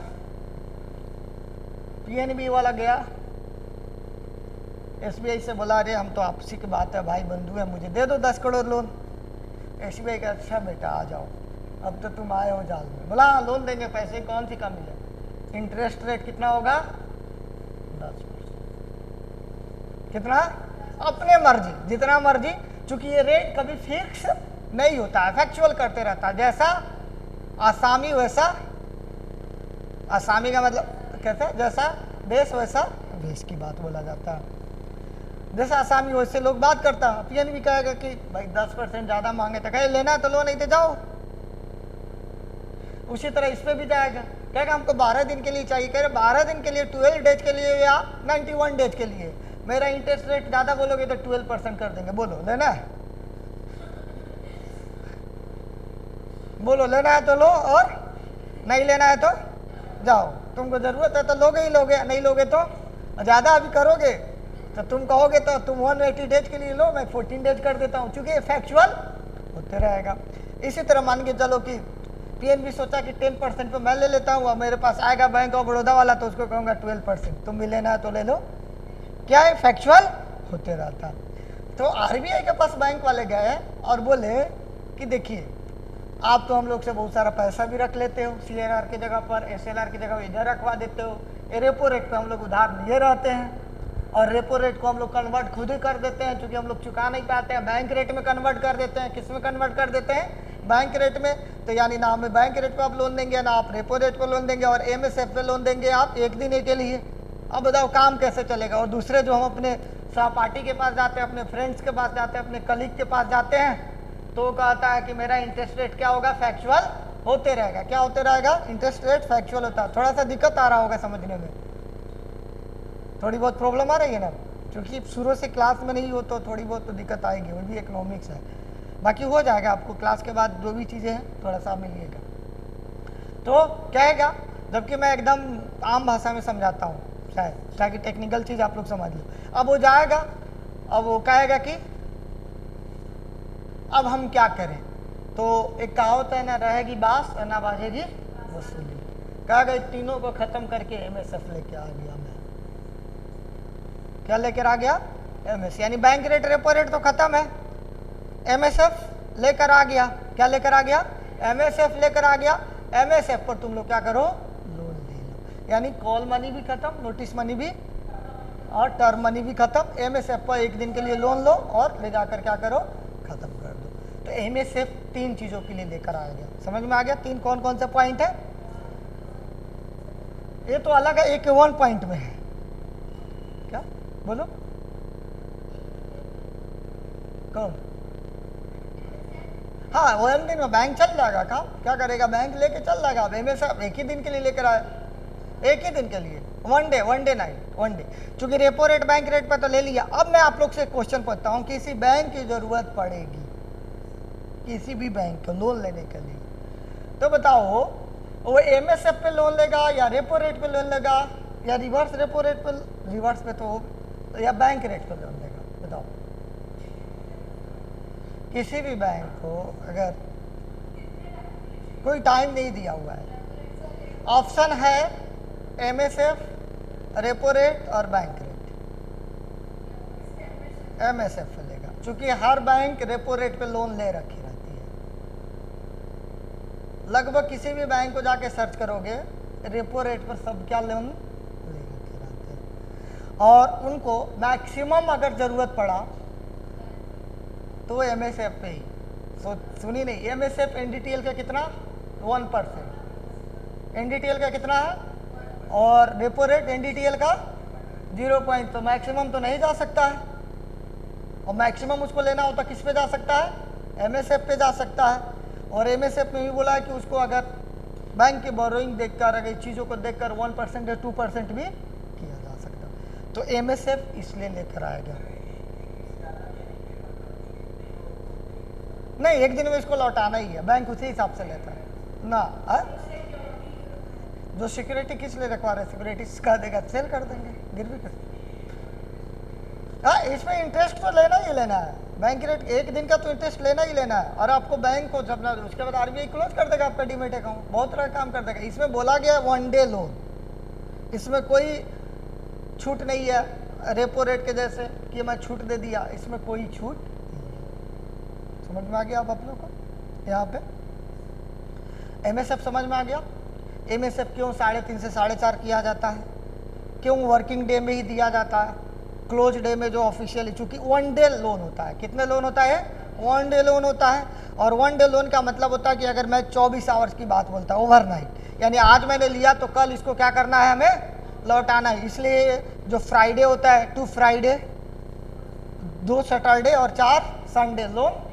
पीएनबी वाला गया, एसबीआई से बोला अरे हम तो आपसी की बात है, भाई बंधु है, मुझे दे दो 10 करोड़ लोन। एसबीआई का अच्छा बेटा आ जाओ, अब तो तुम आए हो जाल में। बोला हाँ लोन देंगे, पैसे कौन सी कमी है। इंटरेस्ट रेट कितना होगा? 10%। कितना? अपने मर्जी, जितना मर्जी। चूंकि ये रेट कभी फिक्स नहीं होता है, फैक्चुअल करते रहता है। जैसा आसामी वैसा, आसामी का मतलब कहते हैं जैसा देश वैसा भेष की बात बोला जाता है। जैसा आसामी वैसे लोग बात करता है। पीएनबी कहेगा कि भाई 10% ज़्यादा मांगे तो कहे लेना है तो लो, नहीं तो जाओ। उसी तरह इस पर भी जाएगा, कहेगा हमको 12 दिन के लिए चाहिए, कह रहे 12 दिन के लिए, 12 डेज के लिए या 91 डेज के लिए। मेरा इंटरेस्ट रेट ज़्यादा बोलोगे तो 12% कर देंगे। बोलो लेना है? बोलो लेना है तो लो और नहीं लेना है तो जाओ। तुमको ज़रूरत है तो लोगे ही लोगे, नहीं लोगे तो ज़्यादा अभी करोगे तो तुम कहोगे तो तुम 180 डेज के लिए लो, मैं 14 डेज कर देता हूँ, क्योंकि ये फैक्चुअल होते रहेगा। इसी तरह मान के चलो कि पीएनबी सोचा कि 10% पे मैं ले लेता हूँ, मेरे पास आएगा बैंक ऑफ बड़ौदा वाला तो उसको कहूँगा 12%, तुम भी लेना है तो ले लो। क्या है? फैक्चुअल होते रहता। तो आरबीआई के पास बैंक वाले गए और बोले कि देखिए आप तो हम लोग से बहुत सारा पैसा भी रख लेते हो, सीएनआर की जगह पर, एसएलआर की जगह इधर रखवा देते हो, रेपो रेट पे हम लोग उधार लिए रहते हैं और रेपो रेट को हम लोग कन्वर्ट खुद ही कर देते हैं, क्योंकि हम लोग चुका नहीं पाते हैं, बैंक रेट में कन्वर्ट कर देते हैं। किस में कन्वर्ट कर देते हैं? बैंक रेट में। तो यानी ना हमें बैंक रेट पे आप लोन देंगे, ना आप रेपो रेट पे लोन देंगे, और एमएसएफ पे लोन देंगे आप एक दिन के लिए। अब बताओ काम कैसे चलेगा? और दूसरे जो हम अपने सहपाठी के पास जाते हैं, अपने फ्रेंड्स के पास जाते हैं, अपने कलीग के पास जाते हैं, तो कहता है कि मेरा इंटरेस्ट रेट क्या होगा? फैक्चुअल होते रहेगा। क्या होते रहेगा? इंटरेस्ट रेट फैक्चुअल होता है। थोड़ा सा दिक्कत आ रहा होगा समझने में। थोड़ी बहुत प्रॉब्लम आ रही है ना, क्योंकि शुरू से क्लास में नहीं हो तो थोड़ी बहुत तो दिक्कत आएगी, वो भी इकोनॉमिक्स है। बाकी हो जाएगा आपको क्लास के बाद, जो भी चीज़ें हैं थोड़ा सा मिलिएगा तो कहेगा, जबकि मैं एकदम आम भाषा में समझाता हूँ शायद, ताकि टेक्निकल चीज़ आप लोग समझ लो। अब वो जाएगा, अब वो कहेगा कि अब हम क्या करें, तो एक कहावत है ना, रहेगी बास और ना बाजेगी वसूली। कहेगा इन तीनों को खत्म करके एमएसएफ लेके आ गया मैं। क्या लेकर आ गया? एमएस, यानी बैंक रेट रेपो रेट तो खत्म है, एमएसएफ लेकर आ गया। क्या लेकर आ गया? एमएसएफ लेकर आ गया। एमएसएफ पर तुम लोग क्या करो? लोन ले लो। यानी कॉल मनी भी खत्म, नोटिस मनी भी और टर्म मनी भी खत्म। एमएसएफ पर एक दिन के लिए लोन लो और ले जाकर क्या करो? खत्म कर दो। तो एमएसएफ 3 चीजों के लिए लेकर आया गया। समझ में आ गया 3 कौन कौन से पॉइंट है? ये तो अलग है, एक 1 पॉइंट में है। क्या बोलो कौन? हाँ, वो दिन में बैंक चल जाएगा। काम क्या करेगा? बैंक लेके चल जाएगा। अब एमएसएफ एक ही दिन के लिए लेकर आए, एक ही दिन के लिए, one day night, one day. चूंकि रेपो रेट बैंक रेट पर तो ले लिया। अब मैं आप लोग से क्वेश्चन पूछता हूँ, किसी बैंक की जरूरत पड़ेगी किसी भी बैंक को लोन लेने के लिए, तो बताओ वो एमएसएफ पे लोन लेगा या रेपो रेट पे लोन लेगा या रिवर्स रेपो रेट पे, रिवर्स पे तो, या बैंक रेट पे लोन लेगा? बताओ। किसी भी बैंक को अगर कोई टाइम नहीं दिया हुआ है, ऑप्शन है एमएसएफ, रेपो रेट और बैंक रेट। एमएसएफ पे लेगा, क्योंकि हर बैंक रेपो रेट पे लोन ले रखी रहती है। लगभग किसी भी बैंक को जाके सर्च करोगे, रेपो रेट पर सब क्या लोन ले रखे रहते हैं। और उनको मैक्सिमम अगर जरूरत पड़ा तो एमएसएफ पे ही। सुनी नहीं, एमएसएफ एनडीटीएल का कितना? 1%। एनडीटीएल का कितना है? और रेपो रेट एनडीटीएल का 0 पॉइंट। तो मैक्सिमम तो नहीं जा सकता है, और मैक्सिमम उसको लेना होता किस पे जा सकता है? एमएसएफ पे जा सकता है। और एमएसएफ में भी बोला है कि उसको अगर बैंक की बोरोइंग देखकर, अगर चीज़ों को देखकर 1% या 2% भी किया जा सकता। तो एमएसएफ इसलिए लेकर आया गया। नहीं, एक दिन में इसको लौटाना ही है, बैंक उसी हिसाब से लेता है ना। जो सिक्योरिटी किस लिए रखवा रहे? सिक्योरिटी का देगा, सेल कर देंगे, गिरवी कर। हाँ, इसमें इंटरेस्ट तो लेना ही लेना है। बैंक रेट एक दिन का तो इंटरेस्ट लेना ही लेना है। और आपको बैंक को जब उसके बाद आरबीआई क्लोज कर देगा आपका डीमेट अकाउंट, बहुत तरह काम कर देगा। इसमें बोला गया 1 डे लोन, इसमें कोई छूट नहीं है रेपो रेट के जैसे कि मैं छूट दे दिया, इसमें कोई छूट। समझ में आ गया आप लोगों को? यहाँ पे एमएसएफ समझ में आ गया। एमएसएफ क्यों 3.5 से 4.5 किया जाता है? क्यों वर्किंग डे में ही दिया जाता है? क्लोज डे में जो ऑफिशियली, चूंकि 1 डे लोन होता है। कितने लोन होता है? 1 डे लोन होता है। और 1 डे लोन का मतलब होता है कि अगर मैं 24 आवर्स की बात बोलता हूँ, ओवरनाइट, यानी आज मैंने लिया तो कल इसको क्या करना है? हमें लौटाना है। इसलिए जो फ्राइडे होता है, 2 फ्राइडे, 2 सैटरडे और 4 संडे लोन।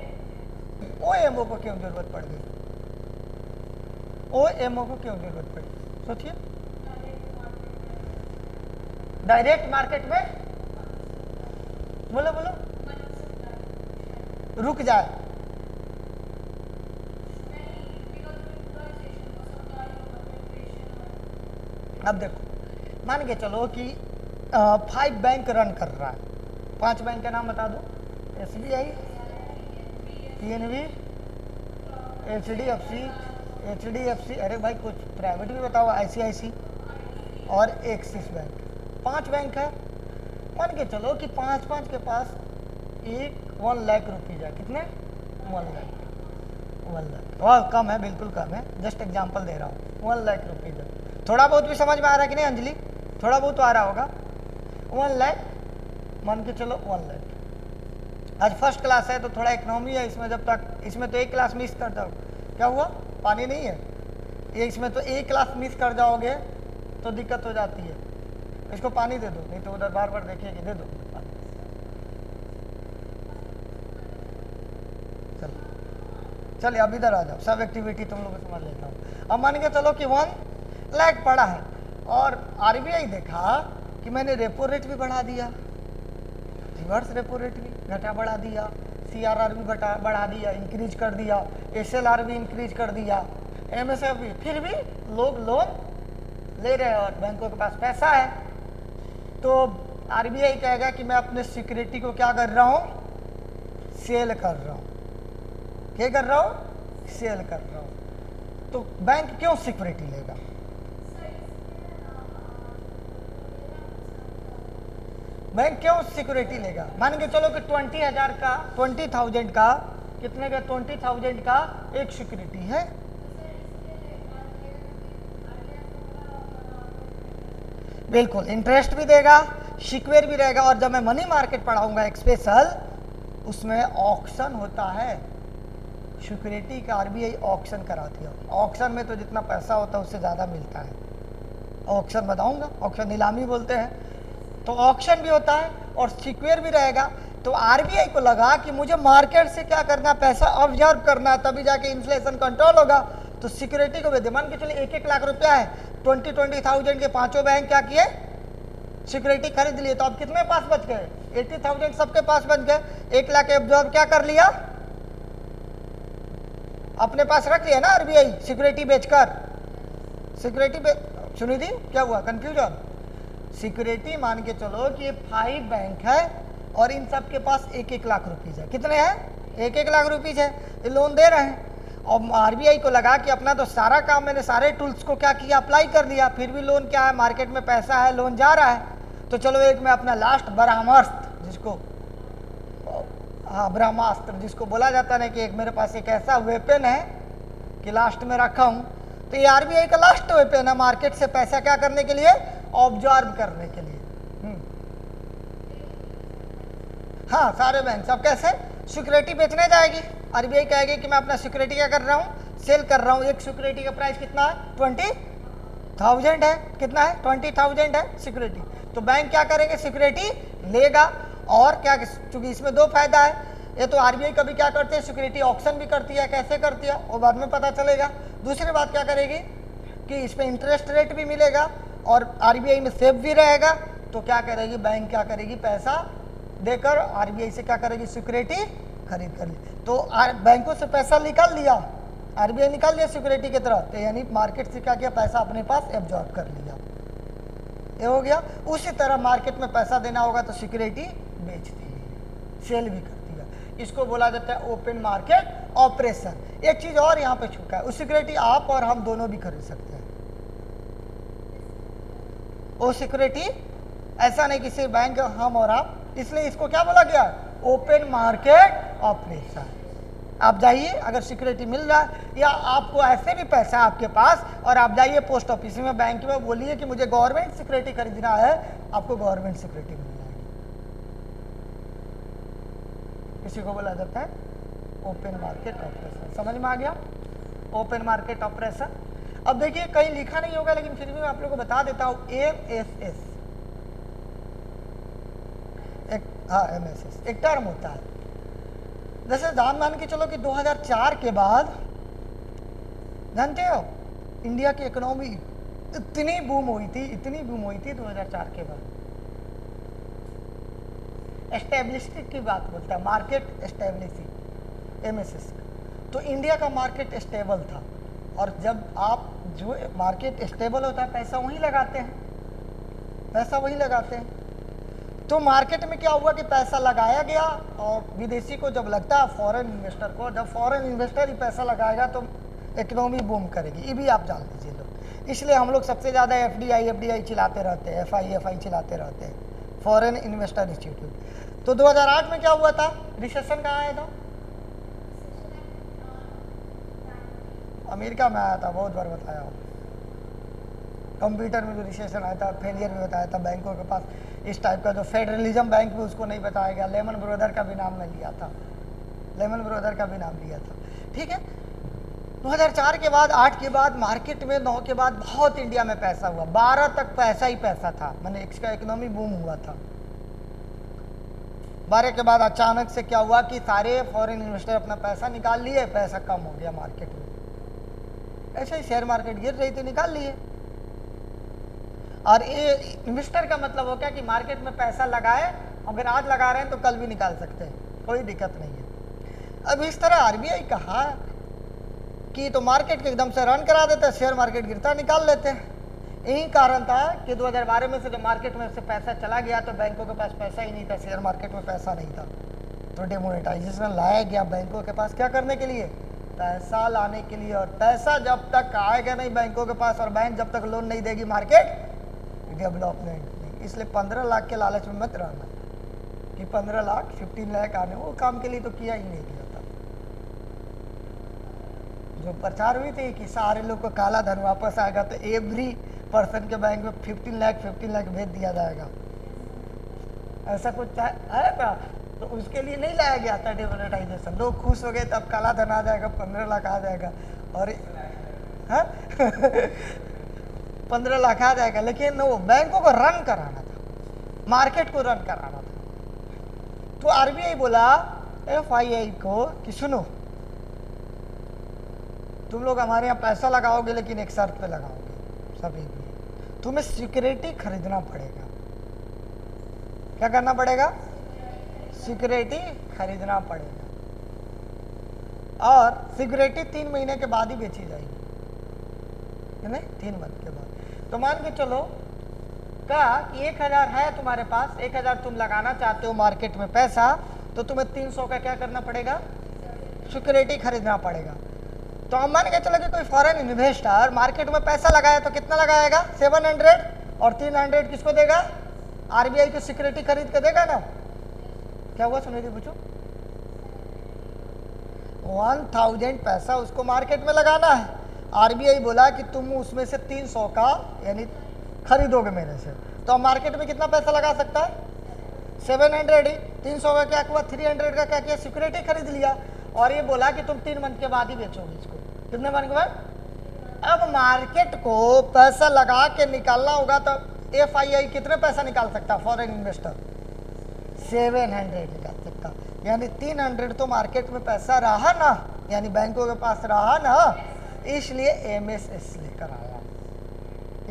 ओएमओ को क्यों जरूरत पड़ गई? ओएमओ को क्यों जरूरत पड़ी? सोचिए। डायरेक्ट मार्केट में, बोलो बोलो, रुक जाए। अब देखो, मान के चलो कि 5 बैंक रन कर रहा है। 5 बैंक का नाम बता दो। एसबीआई, पीएनबी, एचडीएफसी, अरे भाई कुछ प्राइवेट भी बताओ, आईसीआईसी और एक्सिस बैंक। 5 बैंक है। मान के चलो कि 5 के पास 1 लाख रुपीज़ है। कितने? 1 लाख। और कम है, बिल्कुल कम है, जस्ट एग्जांपल दे रहा हूँ। 1 लाख रुपीज़ है। थोड़ा बहुत भी समझ में आ रहा है कि नहीं अंजलि? थोड़ा बहुत तो आ रहा होगा। 1 लाख, मान के चलो 1 लाख। आज फर्स्ट क्लास है तो थोड़ा इकोनॉमी है इसमें, जब तक इसमें तो एक क्लास मिस कर जाओ, क्या हुआ? पानी नहीं है ये, इसमें तो एक क्लास मिस कर जाओगे तो दिक्कत हो जाती है। इसको पानी दे दो, नहीं तो उधर बार बार देखिए कि दे दो पानी। चलिए अब इधर आ जाओ, सब एक्टिविटी तुम लोग समझ लेता हूँ। अब मान के चलो कि 1 लाख पड़ा है और आरबीआई देखा कि मैंने रेपो रेट भी बढ़ा दिया, रिवर्स रेपो रेट भी घटा बढ़ा दिया, CRR भी बढ़ा दिया, इंक्रीज कर दिया, SLR भी इंक्रीज कर दिया, MSF भी, फिर भी लोग लोन ले रहे हैं और बैंकों के पास पैसा है। तो RBI कहेगा कि मैं अपने सिक्योरिटी को क्या कर रहा हूँ, सेल कर रहा हूँ। क्या कर रहा हूँ, सेल कर रहा हूँ। तो बैंक क्यों सिक्योरिटी लेगा? बैंक क्यों सिक्योरिटी लेगा? मान के चलो कि 20,000 का कितने का, 20,000 का एक सिक्योरिटी है। बिल्कुल, इंटरेस्ट भी देगा, सिक्योर भी रहेगा। और जब मैं मनी मार्केट पढ़ाऊंगा एक स्पेशल, उसमें ऑक्शन होता है, सिक्योरिटी का RBI ऑक्शन कराती है। ऑक्शन में तो जितना पैसा होता है उससे ज़्यादा मिलता है। ऑक्शन बताऊंगा, ऑक्शन नीलामी बोलते हैं। तो ऑक्शन भी होता है और सिक्योर भी रहेगा। तो RBI को लगा कि मुझे मार्केट से क्या करना, पैसा ऑब्जर्व करना है, तभी जाके इन्फ्लेशन कंट्रोल होगा। तो सिक्योरिटी को भी मान के चलिए 1-1 लाख रुपया है, 20,000 के पांचों बैंक क्या किए, सिक्योरिटी खरीद लिए। तो अब कितने पास बच गए, 80,000 सबके पास बच गए। 1 लाख ऑब्जर्व क्या कर लिया, अपने पास रख लिया ना RBI सिक्योरिटी बेचकर। सिक्योरिटी सुनी थी क्या हुआ, कंफ्यूजन? सिक्योरिटी मान के चलो कि 5 बैंक है और इन सब के पास 1-1 लाख रुपीज है। कितने हैं, 1-1 लाख रुपीज है, ये लोन दे रहे हैं। और RBI को लगा कि अपना तो सारा काम, मैंने सारे टूल्स को क्या किया, अप्लाई कर दिया, फिर भी लोन क्या है, मार्केट में पैसा है, लोन जा रहा है। तो चलो एक मैं अपना लास्ट ब्रह्मास्त्र, जिसको हाँ ब्रह्मास्त्र जिसको बोला जाता है कि एक मेरे पास एक ऐसा वेपन है कि लास्ट में रखा हूँ। तो ये RBI का लास्ट वेपन है मार्केट से पैसा क्या करने के लिए, ऑब्जर्व करने के लिए। हाँ, सारे बैंक सब कैसे, सिक्योरिटी बेचने जाएगी। RBI कहेगी कि मैं अपना सिक्योरिटी क्या कर रहा हूँ, सेल कर रहा हूँ। एक सिक्योरिटी का प्राइस कितना है, 20,000 है। कितना है, 20,000 है सिक्योरिटी। तो बैंक क्या करेंगे, सिक्योरिटी लेगा। और क्या, चूंकि इसमें 2 फायदा है। ये तो RBI कभी क्या करते हैं, सिक्योरिटी ऑक्शन भी करती है, कैसे करती है वो बाद में पता चलेगा। दूसरी बात क्या करेगी कि इस पर इंटरेस्ट रेट भी मिलेगा और RBI में सेफ भी रहेगा। तो क्या करेगी बैंक, क्या करेगी, पैसा देकर RBI से क्या करेगी, सिक्योरिटी खरीद कर ली। तो बैंकों से पैसा निकाल लिया, RBI निकाल लिया सिक्योरिटी की तरह। तो यानी मार्केट से क्या किया, पैसा अपने पास एब्जॉर्ब कर लिया, ये हो गया। उसी तरह मार्केट में पैसा देना होगा तो सिक्योरिटी बेचती है, सेल भी करती है। इसको बोला जाता है ओपन मार्केट ऑपरेशन। एक चीज और यहाँ पे छूटा है, उस सिक्योरिटी आप और हम दोनों भी खरीद सकते हैं। वो सिक्योरिटी ऐसा नहीं कि सिर्फ बैंक हम और आप, इसलिए इसको क्या बोला गया, ओपन मार्केट ऑपरेशन। आप जाइए, अगर सिक्योरिटी मिल रहा है या आपको ऐसे भी पैसा आपके पास, और आप जाइए पोस्ट ऑफिस में, बैंक में, बोलिए कि मुझे गवर्नमेंट सिक्योरिटी खरीदना है, आपको गवर्नमेंट सिक्योरिटी मिल जाएगी। इसी को बोला जाता है ओपन मार्केट ऑपरेशन। समझ में आ गया, ओपन मार्केट ऑपरेशन। अब देखिए कहीं लिखा नहीं होगा लेकिन फिर भी मैं आप लोगों को बता देता हूं, MSS एक, हाँ MSS एक टर्म होता है। जैसे मान के चलो कि 2004 के बाद, जानते हो इंडिया की इकोनॉमी इतनी बूम हुई थी, इतनी बूम हुई थी 2004 के बाद। एस्टेब्लिशिंग की बात बोलता है, मार्केट एस्टेब्लिशिंग, MSS। तो इंडिया का मार्केट स्टेबल था, और जब आप जो मार्केट स्टेबल होता है पैसा वहीं लगाते हैं, पैसा वहीं लगाते हैं। तो मार्केट में क्या हुआ कि पैसा लगाया गया, और विदेशी को जब लगता है, फॉरेन इन्वेस्टर को, जब फॉरेन इन्वेस्टर ही पैसा लगाएगा तो इकोनॉमी बूम करेगी। ये भी आप जान लीजिए लोग, इसलिए हम लोग सबसे ज़्यादा FDI चिल्लाते रहते हैं, FI चिल्लाते रहते हैं, फॉरेन इन्वेस्टर इंस्टीट्यूट। तो 2008 में क्या हुआ था, रिसेशन कहाँ आया था, अमेरिका में आया था, बहुत बार बताया हूँ। कंप्यूटर में जो रिसेशन आया था, फेलियर भी बताया था बैंकों के पास। इस टाइप का जो फेडरलिज्म बैंक में, उसको नहीं बताया गया। लेमन ब्रदर का भी नाम मैं लिया था, लेमन ब्रदर का भी नाम लिया था, ठीक है। 2004 के बाद, 8 के बाद, मार्केट में 9 के बाद बहुत इंडिया में पैसा हुआ, 12 तक पैसा ही पैसा था, मैंने इसका इकोनॉमी बूम हुआ था। 12 के बाद अचानक से क्या हुआ कि सारे फॉरेन इन्वेस्टर अपना पैसा निकाल लिए, पैसा कम हो गया मार्केट में। ऐसे ही शेयर मार्केट गिर रही थी, निकाल लिए। और ये इन्वेस्टर का मतलब हो क्या कि मार्केट में पैसा लगाए, अगर आज लगा रहे हैं तो कल भी निकाल सकते हैं, कोई दिक्कत नहीं है। अब इस तरह आरबीआई कहा कि तो मार्केट के एकदम से रन करा देते, शेयर मार्केट गिरता निकाल लेते हैं। यही कारण था कि 2012 में से जब मार्केट में से पैसा चला गया तो बैंकों के पास पैसा ही नहीं था, शेयर मार्केट में पैसा नहीं था, तो डिमोनेटाइजेशन लाया गया बैंकों के पास। क्या करने के लिए? पैसा लाने के लिए। और पैसा जब तक आएगा नहीं बैंकों के पास और बैंक जब तक लोन नहीं देगी, मार्केट डेवलपमेंट नहीं। इसलिए 15 लाख के लालच में मत रहना कि 15 लाख 15 लाख आने, वो काम के लिए तो किया ही नहीं गया था। जो प्रचार हुई थी कि सारे लोग को काला धन वापस आएगा, तो एवरी पर्सन के बैंक में 15 लाख भेज दिया जाएगा, ऐसा कुछ है क्या? तो उसके लिए नहीं लाया गया था डिमोनेटाइजेशन। लोग खुश हो गए तब काला धन आ जाएगा, 15 लाख आ जाएगा, और 15 लाख आ जाएगा। लेकिन वो बैंकों को रन कराना था, मार्केट को रन कराना था। तो आरबीआई बोला एफआईआई को कि सुनो, तुम लोग हमारे यहाँ पैसा लगाओगे लेकिन एक शर्त पे लगाओगे, सभी भी तुम्हें सिक्योरिटी खरीदना पड़ेगा। क्या करना पड़ेगा? सिक्योरिटी खरीदना पड़ेगा, और सिक्योरिटी 3 महीने के बाद ही बेची जाएगी, है ना? 3 मंथ के बाद। तो मान के चलो कहा कि 1000 है तुम्हारे पास, 1000 तुम लगाना चाहते हो मार्केट में पैसा, तो तुम्हें 300 का क्या करना पड़ेगा? सिक्योरिटी खरीदना पड़ेगा। तो हम मान के चलो कि कोई फॉरेन इन्वेस्टर मार्केट में पैसा लगाया तो कितना लगाएगा? 700, और 300 किसको देगा? आरबीआई को सिक्योरिटी खरीद के देगा ना। क्या हुआ सुनिधि पूछो? 1000 पैसा उसको मार्केट में लगाना है। आरबीआई बोला कि तुम उसमें से 300 का यानी खरीदोगे मेरे से, तो हम मार्केट में कितना पैसा लगा सकता है? 700 ही। 300 का क्या हुआ? 300 का क्या किया? सिक्योरिटी खरीद लिया। और ये बोला कि तुम 3 मंथ के बाद ही बेचोगे इसको। कितने मंथ के बाद? अब मार्केट को पैसा लगा के निकालना होगा, तो एफआईआई कितने पैसा निकाल सकता? फॉरेन इन्वेस्टर 700 निकाल सकता, यानी 300 तो मार्केट में पैसा रहा ना, यानी बैंकों के पास रहा ना, इसलिए एमएसएस लेकर आया।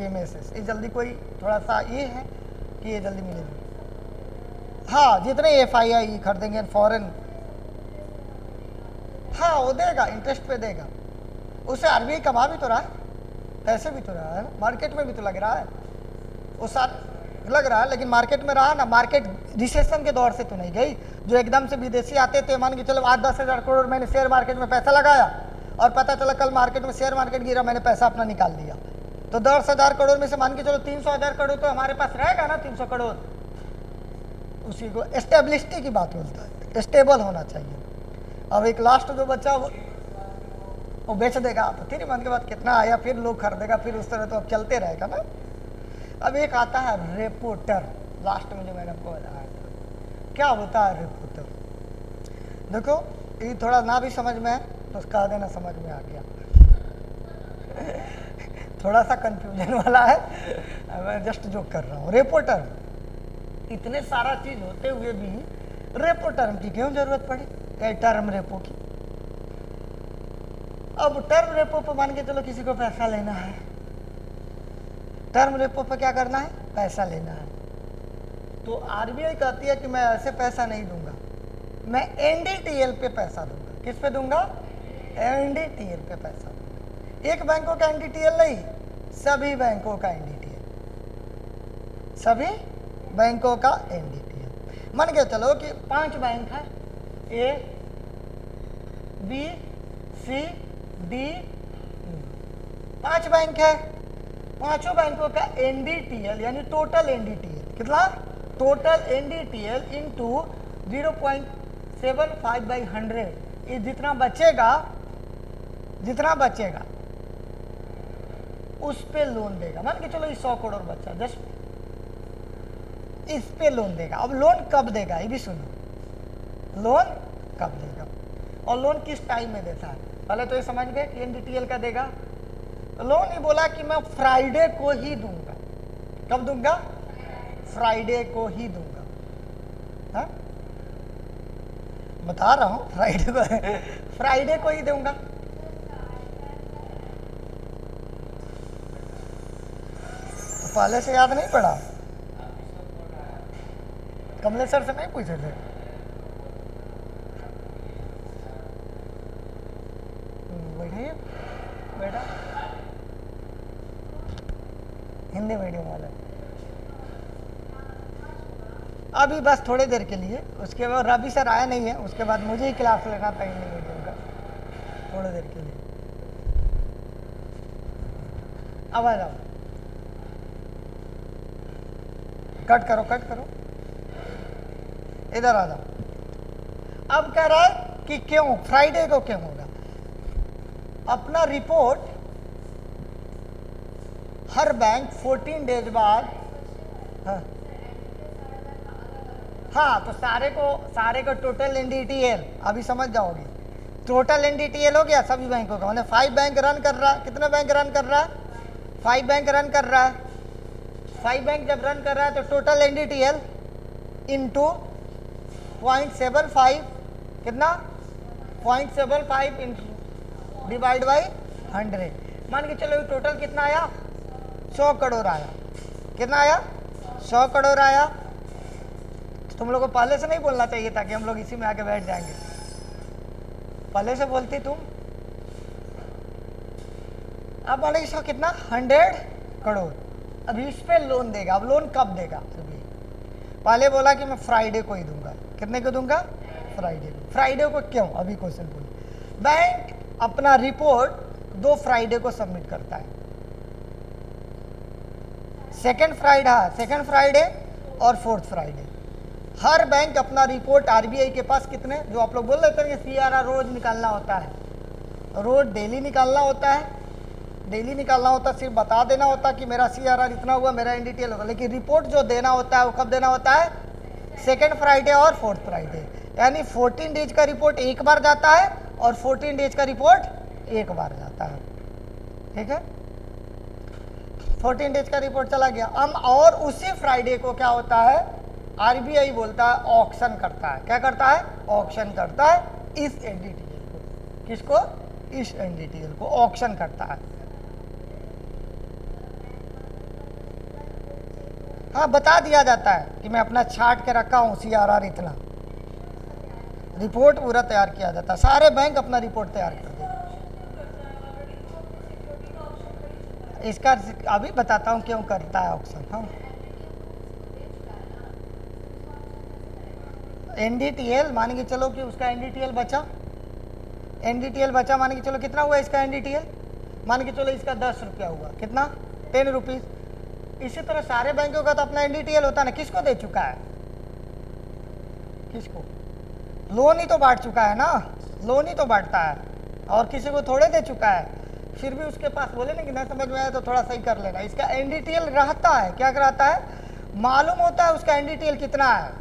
एमएसएस ये जल्दी कोई थोड़ा सा ये है कि ये जल्दी मिलेगी। हाँ, जितने एफआईआई खरीदेंगे फॉरेन, हाँ वो देगा, इंटरेस्ट पे देगा। उससे आरबीआई कमा भी तो रहा है, पैसे भी तो रहा है, मार्केट में भी तो लग रहा है, वो साथ लग रहा है। लेकिन मार्केट में रहा ना, मार्केट रिसेशन के दौर से तो नहीं गई, जो एकदम से विदेशी आते थे, मान के चलो 8-10 हज़ार करोड़ मैंने शेयर मार्केट में पैसा लगाया, और पता चला कल मार्केट में शेयर मार्केट गिरा, मैंने पैसा अपना निकाल दिया, तो 10,000 करोड़ में से मान के चलो 300,000 करोड़ तो हमारे पास रहेगा ना। 300 करोड़ उसी को एस्टेब्लिसिटी की बात बोलता है, स्टेबल होना चाहिए। अब एक लास्ट जो बच्चा वो बेच देगा, तो 3 मंथ के बाद कितना आया, फिर लोग खरीदेगा, फिर उस तरह तो अब चलते रहेगा ना। अब एक आता है रेपोटर, लास्ट में जो मैंने आपको बताया था। क्या होता है रेपोटर? देखो ये थोड़ा ना भी समझ में है तो कह देना समझ में आ गया। थोड़ा सा कंफ्यूजन वाला है, मैं जस्ट जोक कर रहा हूँ। रेपोटर, इतने सारा चीज होते हुए भी रेपो टर्म की क्यों जरूरत पड़ी? क्या टर्म रेपो की? अब टर्म रेपो पे मान के चलो किसी को पैसा लेना है, टर्म रेपो पे क्या करना है? पैसा लेना है। तो आरबीआई कहती है कि मैं ऐसे पैसा नहीं दूंगा, मैं एनडीटीएल पे पैसा दूंगा। किस पे दूंगा? एनडीटीएल पे पैसा दूंगा। एक बैंकों का एनडीटीएल नहीं, सभी बैंकों का एनडीटीएल, सभी बैंकों का एनडीटीएल। मान के चलो कि 5 बैंक है, A B C D, 5 bank है। 5 बैंकों का एनडीटीएल यानी टोटल एनडीटीएल कितना? टोटल एनडीटीएल इंटू 0.75/100, ये जितना बचेगा उस पे लोन देगा। मान के चलो ये 100 करोड़ बचा, जस्ट इस पे लोन देगा। अब लोन कब देगा ये भी सुनो, लोन कब देगा और लोन किस टाइम में देता है। पहले तो ये समझ गए कि एनडीटीएल का देगा। लोन ही बोला कि मैं फ्राइडे को ही दूंगा। कब दूंगा? फ्राइडे को ही दूंगा। हाँ? बता रहा हूं फ्राइडे को ही दूंगा। पहले से याद नहीं पड़ा? कमलेश सर से नहीं पूछे थे? बैठिए बेटा, हिंदी मीडियम वाला। अभी बस थोड़ी देर के लिए, उसके बाद रवि सर आया नहीं है, उसके बाद मुझे ही क्लास लेना था हिंदी मीडियम का थोड़ी देर के लिए। अब आ जाओ, कट करो कट करो, इधर आ जाओ। अब कह रहा है कि क्यों फ्राइडे को क्यों होगा? अपना रिपोर्ट हर बैंक 14 डेज बाद, हाँ तो सारे को टोटल एनडीटीएल अभी समझ जाओगे। टोटल एनडीटीएल हो गया सभी बैंकों का, मतलब 5 बैंक रन कर रहा है। कितने बैंक रन कर रहा है? 5 बैंक रन कर रहा है। 5 बैंक जब रन कर रहा है तो टोटल एनडीटीएल इंटू 0.75, कितना? 0.75 इंटू डिवाइड बाई 100। मान के चलो टोटल कितना आया? 100 करोड़ आया। कितना आया? 100 करोड़ आया। तुम लोगों को पहले से नहीं बोलना चाहिए था कि हम लोग इसी में आके बैठ जाएंगे? पहले से बोलती तुम। अब मान लीजिए कितना? 100 करोड़। अब इस पे लोन देगा। अब लोन कब देगा? पहले बोला कि मैं फ्राइडे को ही दूंगा। कितने को दूंगा? फ्राइडे को। फ्राइडे को क्यों? अभी क्वेश्चन बोलिए। बैंक अपना रिपोर्ट 2 फ्राइडे को सबमिट करता है। सेकेंड फ्राइडे और 4th फ्राइडे। हर बैंक अपना रिपोर्ट आरबीआई के पास कितने, जो आप लोग बोल रहे थे सीआरआर रोज निकालना होता है, रोज डेली निकालना होता है। डेली निकालना होता है, सिर्फ बता देना होता है कि मेरा सीआरआर इतना हुआ, मेरा एनडीटीएल होगा। लेकिन रिपोर्ट जो देना होता है वो कब देना होता है? सेकेंड फ्राइडे और 4th फ्राइडे। यानी 14 डेज का रिपोर्ट एक बार जाता है और 14 डेज का रिपोर्ट एक बार जाता है। ठीक है, 14 डेज का रिपोर्ट चला गया। हम और उसी फ्राइडे को क्या होता है? आरबीआई बोलता है ऑक्शन करता है। क्या करता है? ऑक्शन करता है इस एनडीटीएल को। किसको? इस एनडीटीएल को ऑक्शन करता है। हाँ, बता दिया जाता है कि मैं अपना छाट के रखा हूँ सीआरआर इतना। रिपोर्ट पूरा तैयार किया जाता है। सारे बैंक अपना रिपोर्ट तैयार कर देते। इसका अभी बताता हूँ क्यों करता है ऑक्शन। हाँ, एनडीटीएल मान के चलो कि उसका एनडीटीएल बचा। एनडीटीएल बचा मान के चलो कितना हुआ इसका एनडीटीएल? मान के चलो इसका 10 रुपया हुआ। कितना? 10 रुपीज़। इसी तरह सारे बैंकों का तो अपना एनडीटीएल होता है ना। किसको दे चुका है? किसको? लोन ही तो बांट चुका है ना। लोन ही तो बांटता है और किसी को थोड़े दे चुका है। फिर भी उसके पास बोले ना कि नहीं समझ में आया तो थोड़ा सही कर लेना। इसका एनडीटीएल रहता है। क्या रहता है? मालूम होता है उसका एनडीटीएल कितना है।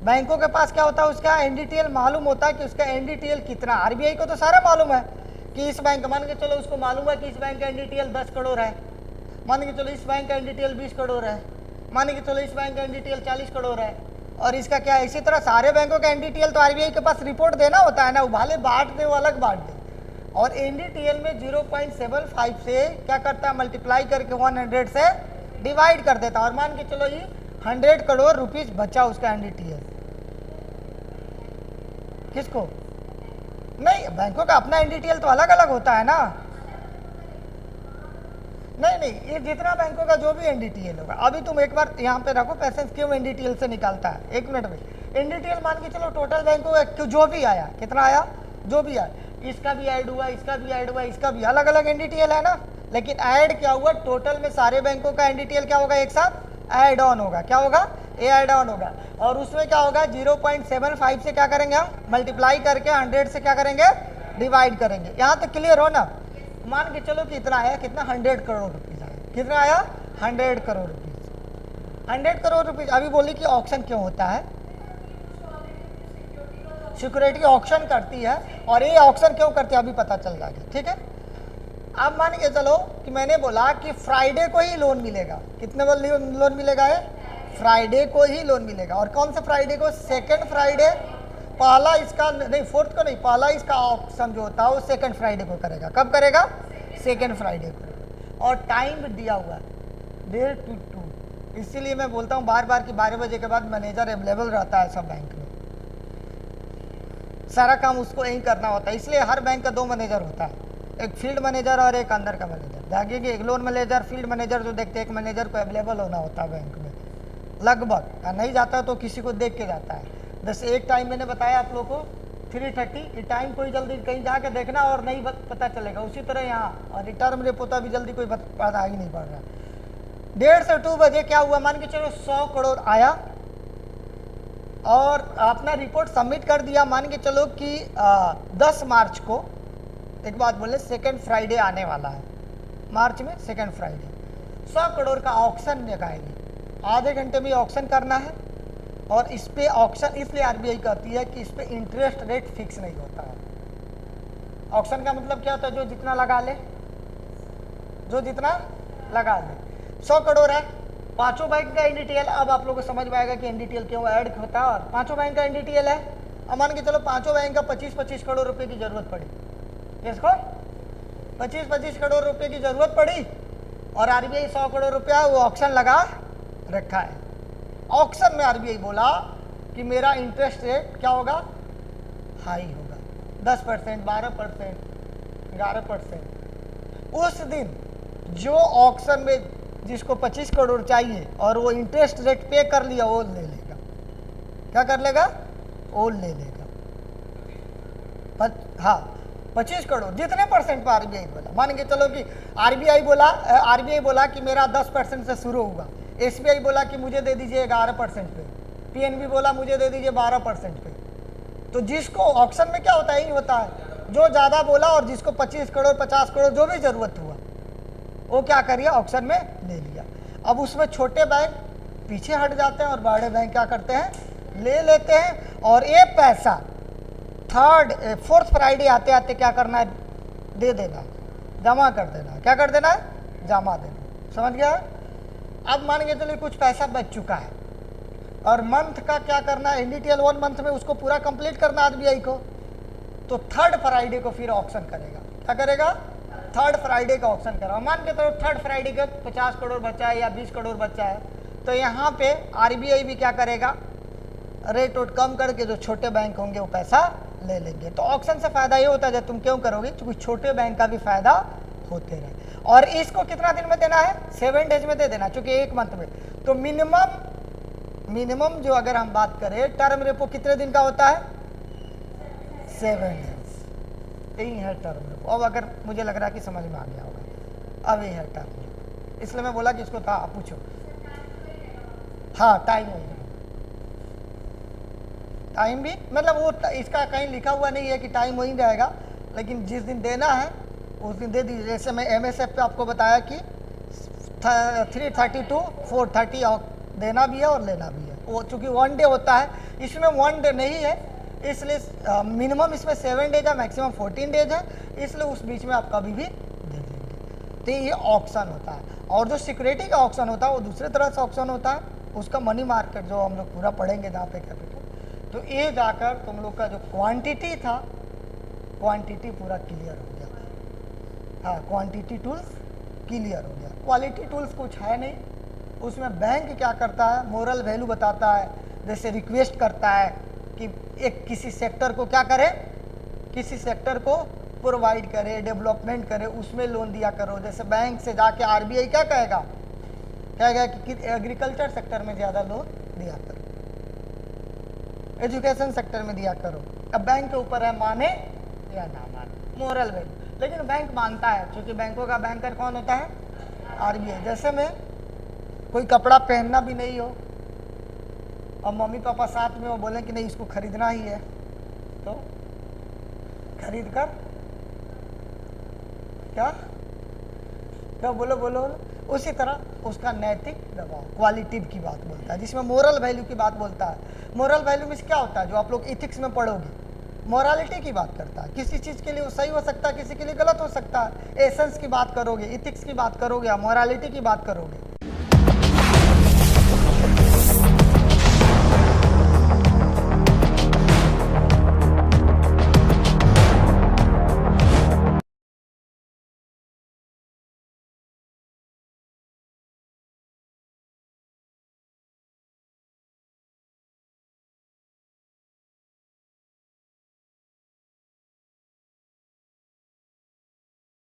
बैंकों के पास क्या होता है? उसका एनडीटीएल मालूम होता है कि उसका एनडीटीएल कितना। आरबीआई को तो सारा मालूम है कि इस बैंक, मान के चलो उसको मालूम है कि इस बैंक का एनडीटीएल 10 करोड़ है। मान के चलो इस बैंक का एनडीटीएल 20 करोड़ है। मान के चलो इस बैंक का एनडीटीएल 40 करोड़ है। और इसका क्या है? इसी तरह सारे बैंकों का एनडीटीएल तो आरबीआई के पास रिपोर्ट देना होता है ना। उभाले बांट दे, वो अलग बांट दे। और एनडीटीएल में 0.75 से क्या करता है? मल्टीप्लाई करके 100 से डिवाइड कर देता है। और मान के चलो ये 100 करोड़ रुपीज बचा उसका एनडीटीएल। किसको? नहीं, बैंकों का अपना एनडीटीएल तो अलग अलग होता है ना। नहीं, ये जितना बैंकों का जो भी एनडीटीएल होगा। अभी तुम एक बार यहाँ पे रखो पैसेंस, क्यों एनडीटीएल से निकालता है। 1 मिनट में एनडीटीएल मान के चलो टोटल बैंकों का जो भी आया, कितना आया? जो भी आया, इसका भी ऐड हुआ, इसका भी ऐड हुआ, इसका भी, अलग अलग एनडीटीएल है ना। लेकिन ऐड क्या हुआ? टोटल में सारे बैंकों का एनडीटीएल क्या होगा? एक साथ ऐड ऑन होगा। क्या होगा? ए ऐड ऑन होगा। और उसमें क्या होगा? 0.75 से क्या करेंगे हम? मल्टीप्लाई करके 100 से क्या करेंगे? डिवाइड करेंगे। यहाँ तक क्लियर हो ना? मान के चलो कितना आया? कितना? 100 करोड़ रुपीज आया। कितना आया? 100 करोड़ रुपीज। 100 करोड़ रुपीज। अभी बोली कि ऑक्शन क्यों होता है? सिक्योरिटी ऑक्शन करती है। और ये ऑक्शन क्यों करती है अभी पता चल जाएगा। ठीक है, अब मान के चलो कि मैंने बोला कि फ्राइडे को ही लोन मिलेगा। कितने बार लोन मिलेगा? है फ्राइडे को ही लोन मिलेगा। और कौन से फ्राइडे को? Second Friday. पहला इसका नहीं, 4th को नहीं, पहला इसका ऑक्शन जो होता है वो सेकेंड फ्राइडे को करेगा। कब करेगा? सेकेंड फ्राइडे को। और टाइम दिया हुआ है 1:30 to 2। इसीलिए मैं बोलता हूँ बार बार कि 12 बजे के बाद मैनेजर अवेलेबल रहता है सब बैंक में, सारा काम उसको यही करना होता है। इसलिए हर बैंक का 2 मैनेजर होता है, एक फील्ड मैनेजर और एक अंदर का मैनेजर। जागे कि एक लोन मैनेजर, फील्ड मैनेजर जो देखते हैं, एक मैनेजर को अवेलेबल होना होता है बैंक में लगभग, नहीं जाता तो किसी को देख के जाता है। जैसे एक टाइम मैंने बताया आप लोगों को 3:30, ये टाइम कोई जल्दी कहीं जाके देखना और नहीं पता चलेगा। उसी तरह यहाँ और रिटर्न रेपो तो अभी जल्दी कोई पता ही नहीं पड़ रहा। 1:30 से 2 बजे क्या हुआ, मान के चलो 100 करोड़ आया और अपना रिपोर्ट सबमिट कर दिया। मान के चलो कि 10 मार्च को, एक बात बोले, सेकेंड फ्राइडे आने वाला है मार्च में, सेकेंड फ्राइडे 100 करोड़ का ऑक्शन लगाएंगे। आधे घंटे में ऑक्शन करना है और इस पे ऑक्शन इसलिए आरबीआई कहती है कि इस पे इंटरेस्ट रेट फिक्स नहीं होता है। ऑक्शन का मतलब क्या होता है, जो जितना लगा ले, जो जितना लगा ले। 100 करोड़ है, पांचों बैंक का एनडीटीएल। अब आप लोगों को समझ में आएगा कि एनडीटीएल क्यों ऐड होता है। और पांचों बैंक का एनडीटीएल है। अब मान के चलो पांचों बैंक का 25-25 करोड़ रुपए की जरूरत पड़ी, किसको 25-25 करोड़ रुपए की जरूरत पड़ी और आरबीआई 100 करोड़ रुपया वो ऑक्शन लगा रखा है। ऑक्शन में आरबीआई बोला कि मेरा इंटरेस्ट रेट क्या होगा, हाई होगा, 10%, 12%, 11%। उस दिन जो ऑक्शन में जिसको 25 करोड़ चाहिए और वो इंटरेस्ट रेट पे कर लिया, वो ले लेगा। क्या कर लेगा, वो ले लेगा। हाँ, 25 करोड़ जितने परसेंट पर आरबीआई बोला। मान के चलो कि आरबीआई बोला कि मेरा 10% से शुरू होगा, एसबीआई बोला कि मुझे दे दीजिए 11% पे, पीएनबी बोला मुझे दे दीजिए 12% पे। तो जिसको ऑक्शन में क्या होता है, यही होता है, जो ज़्यादा बोला और जिसको 25 करोड़ 50 करोड़ जो भी ज़रूरत हुआ वो क्या करिए, ऑक्शन में ले लिया। अब उसमें छोटे बैंक पीछे हट जाते हैं और बड़े बैंक क्या करते हैं, ले लेते हैं। और ये पैसा 4th फ्राइडे आते आते क्या करना है, दे देना, जमा कर देना। क्या कर देना है, जमा देना। समझ गया। अब मान के चलिए कुछ पैसा बच चुका है और मंथ का क्या करना है, एनडीटीएल 1 मंथ में उसको पूरा कंप्लीट करना आरबीआई को। तो 3rd फ्राइडे को फिर ऑक्शन करेगा। क्या करेगा, 3rd फ्राइडे का ऑक्शन करेगा। मान के तो 3rd फ्राइडे का 50 करोड़ बचा है या 20 करोड़ बचा है, तो यहाँ पे आरबीआई भी क्या करेगा, रेट वोट कम करके जो छोटे बैंक होंगे वो पैसा ले लेंगे। तो ऑक्शन से फायदा ये होता है, जब तुम क्यों करोगे, क्योंकि छोटे बैंक का भी फायदा होते रहे। और इसको कितना दिन में देना है, 7 डेज में दे देना, क्योंकि 1 मंथ में। तो मिनिमम जो अगर हम बात करें, टर्म रेपो कितने दिन का होता है, 7 डेज। यही है टर्म रेपो। अब अगर मुझे लग रहा है कि समझ में आ गया होगा, अब ये है टर्म रेपो। इसलिए मैं बोला कि इसको था, आप पूछो। हाँ, टाइम हो गया, टाइम भी मतलब वो इसका कहीं लिखा हुआ नहीं है कि टाइम वहीं जाएगा, लेकिन जिस दिन देना है उस दिन दे दीजिए। जैसे मैं एमएसएफ पे आपको बताया कि 3:30 to 4:30 देना भी है और लेना भी है। वो चूँकि 1 डे होता है, इसमें 1 डे नहीं है, इसलिए मिनिमम इसमें 7 डेज है, मैक्सिमम 14 डेज है, इसलिए उस बीच में आप कभी भी दे देंगे। तो ये ऑक्शन होता है। और जो सिक्योरिटी का ऑक्शन होता है वो दूसरे तरह से ऑक्शन होता है, उसका मनी मार्केट जो हम लोग पूरा पढ़ेंगे जहाँ पे कैपिटल। तो ये जाकर तुम लोग का जो क्वांटिटी था, क्वांटिटी पूरा क्लियर हो गया। हाँ, क्वांटिटी टूल्स क्लियर हो गया। क्वालिटी टूल्स कुछ है नहीं, उसमें बैंक क्या करता है, मोरल वैल्यू बताता है। जैसे रिक्वेस्ट करता है कि एक किसी सेक्टर को क्या करे, किसी सेक्टर को प्रोवाइड करे, डेवलपमेंट करे, उसमें लोन दिया करो। जैसे बैंक से जाके आरबीआई क्या कहेगा कि एग्रीकल्चर सेक्टर में ज़्यादा लोन दिया करो, एजुकेशन सेक्टर में दिया करो। अब बैंक के ऊपर है माने या ना माने, मोरल वैल्यू। लेकिन बैंक मानता है, क्योंकि बैंकों का बैंकर कौन होता है, आरबीआई। जैसे में कोई कपड़ा पहनना भी नहीं हो और मम्मी पापा साथ में वो बोले कि नहीं इसको खरीदना ही है, तो खरीद कर क्या बोलो बोलो। उसी तरह उसका नैतिक दबाव, क्वालिटी की बात बोलता है, जिसमें मोरल वैल्यू की बात बोलता है। मोरल वैल्यू में क्या होता है, जो आप लोग इथिक्स में पढ़ोगे, मोरालिटी की बात करता है। किसी चीज़ के लिए वो सही हो सकता है, किसी के लिए गलत हो सकता है। एसेंस की बात करोगे, इथिक्स की बात करोगे या मोरालिटी की बात करोगे,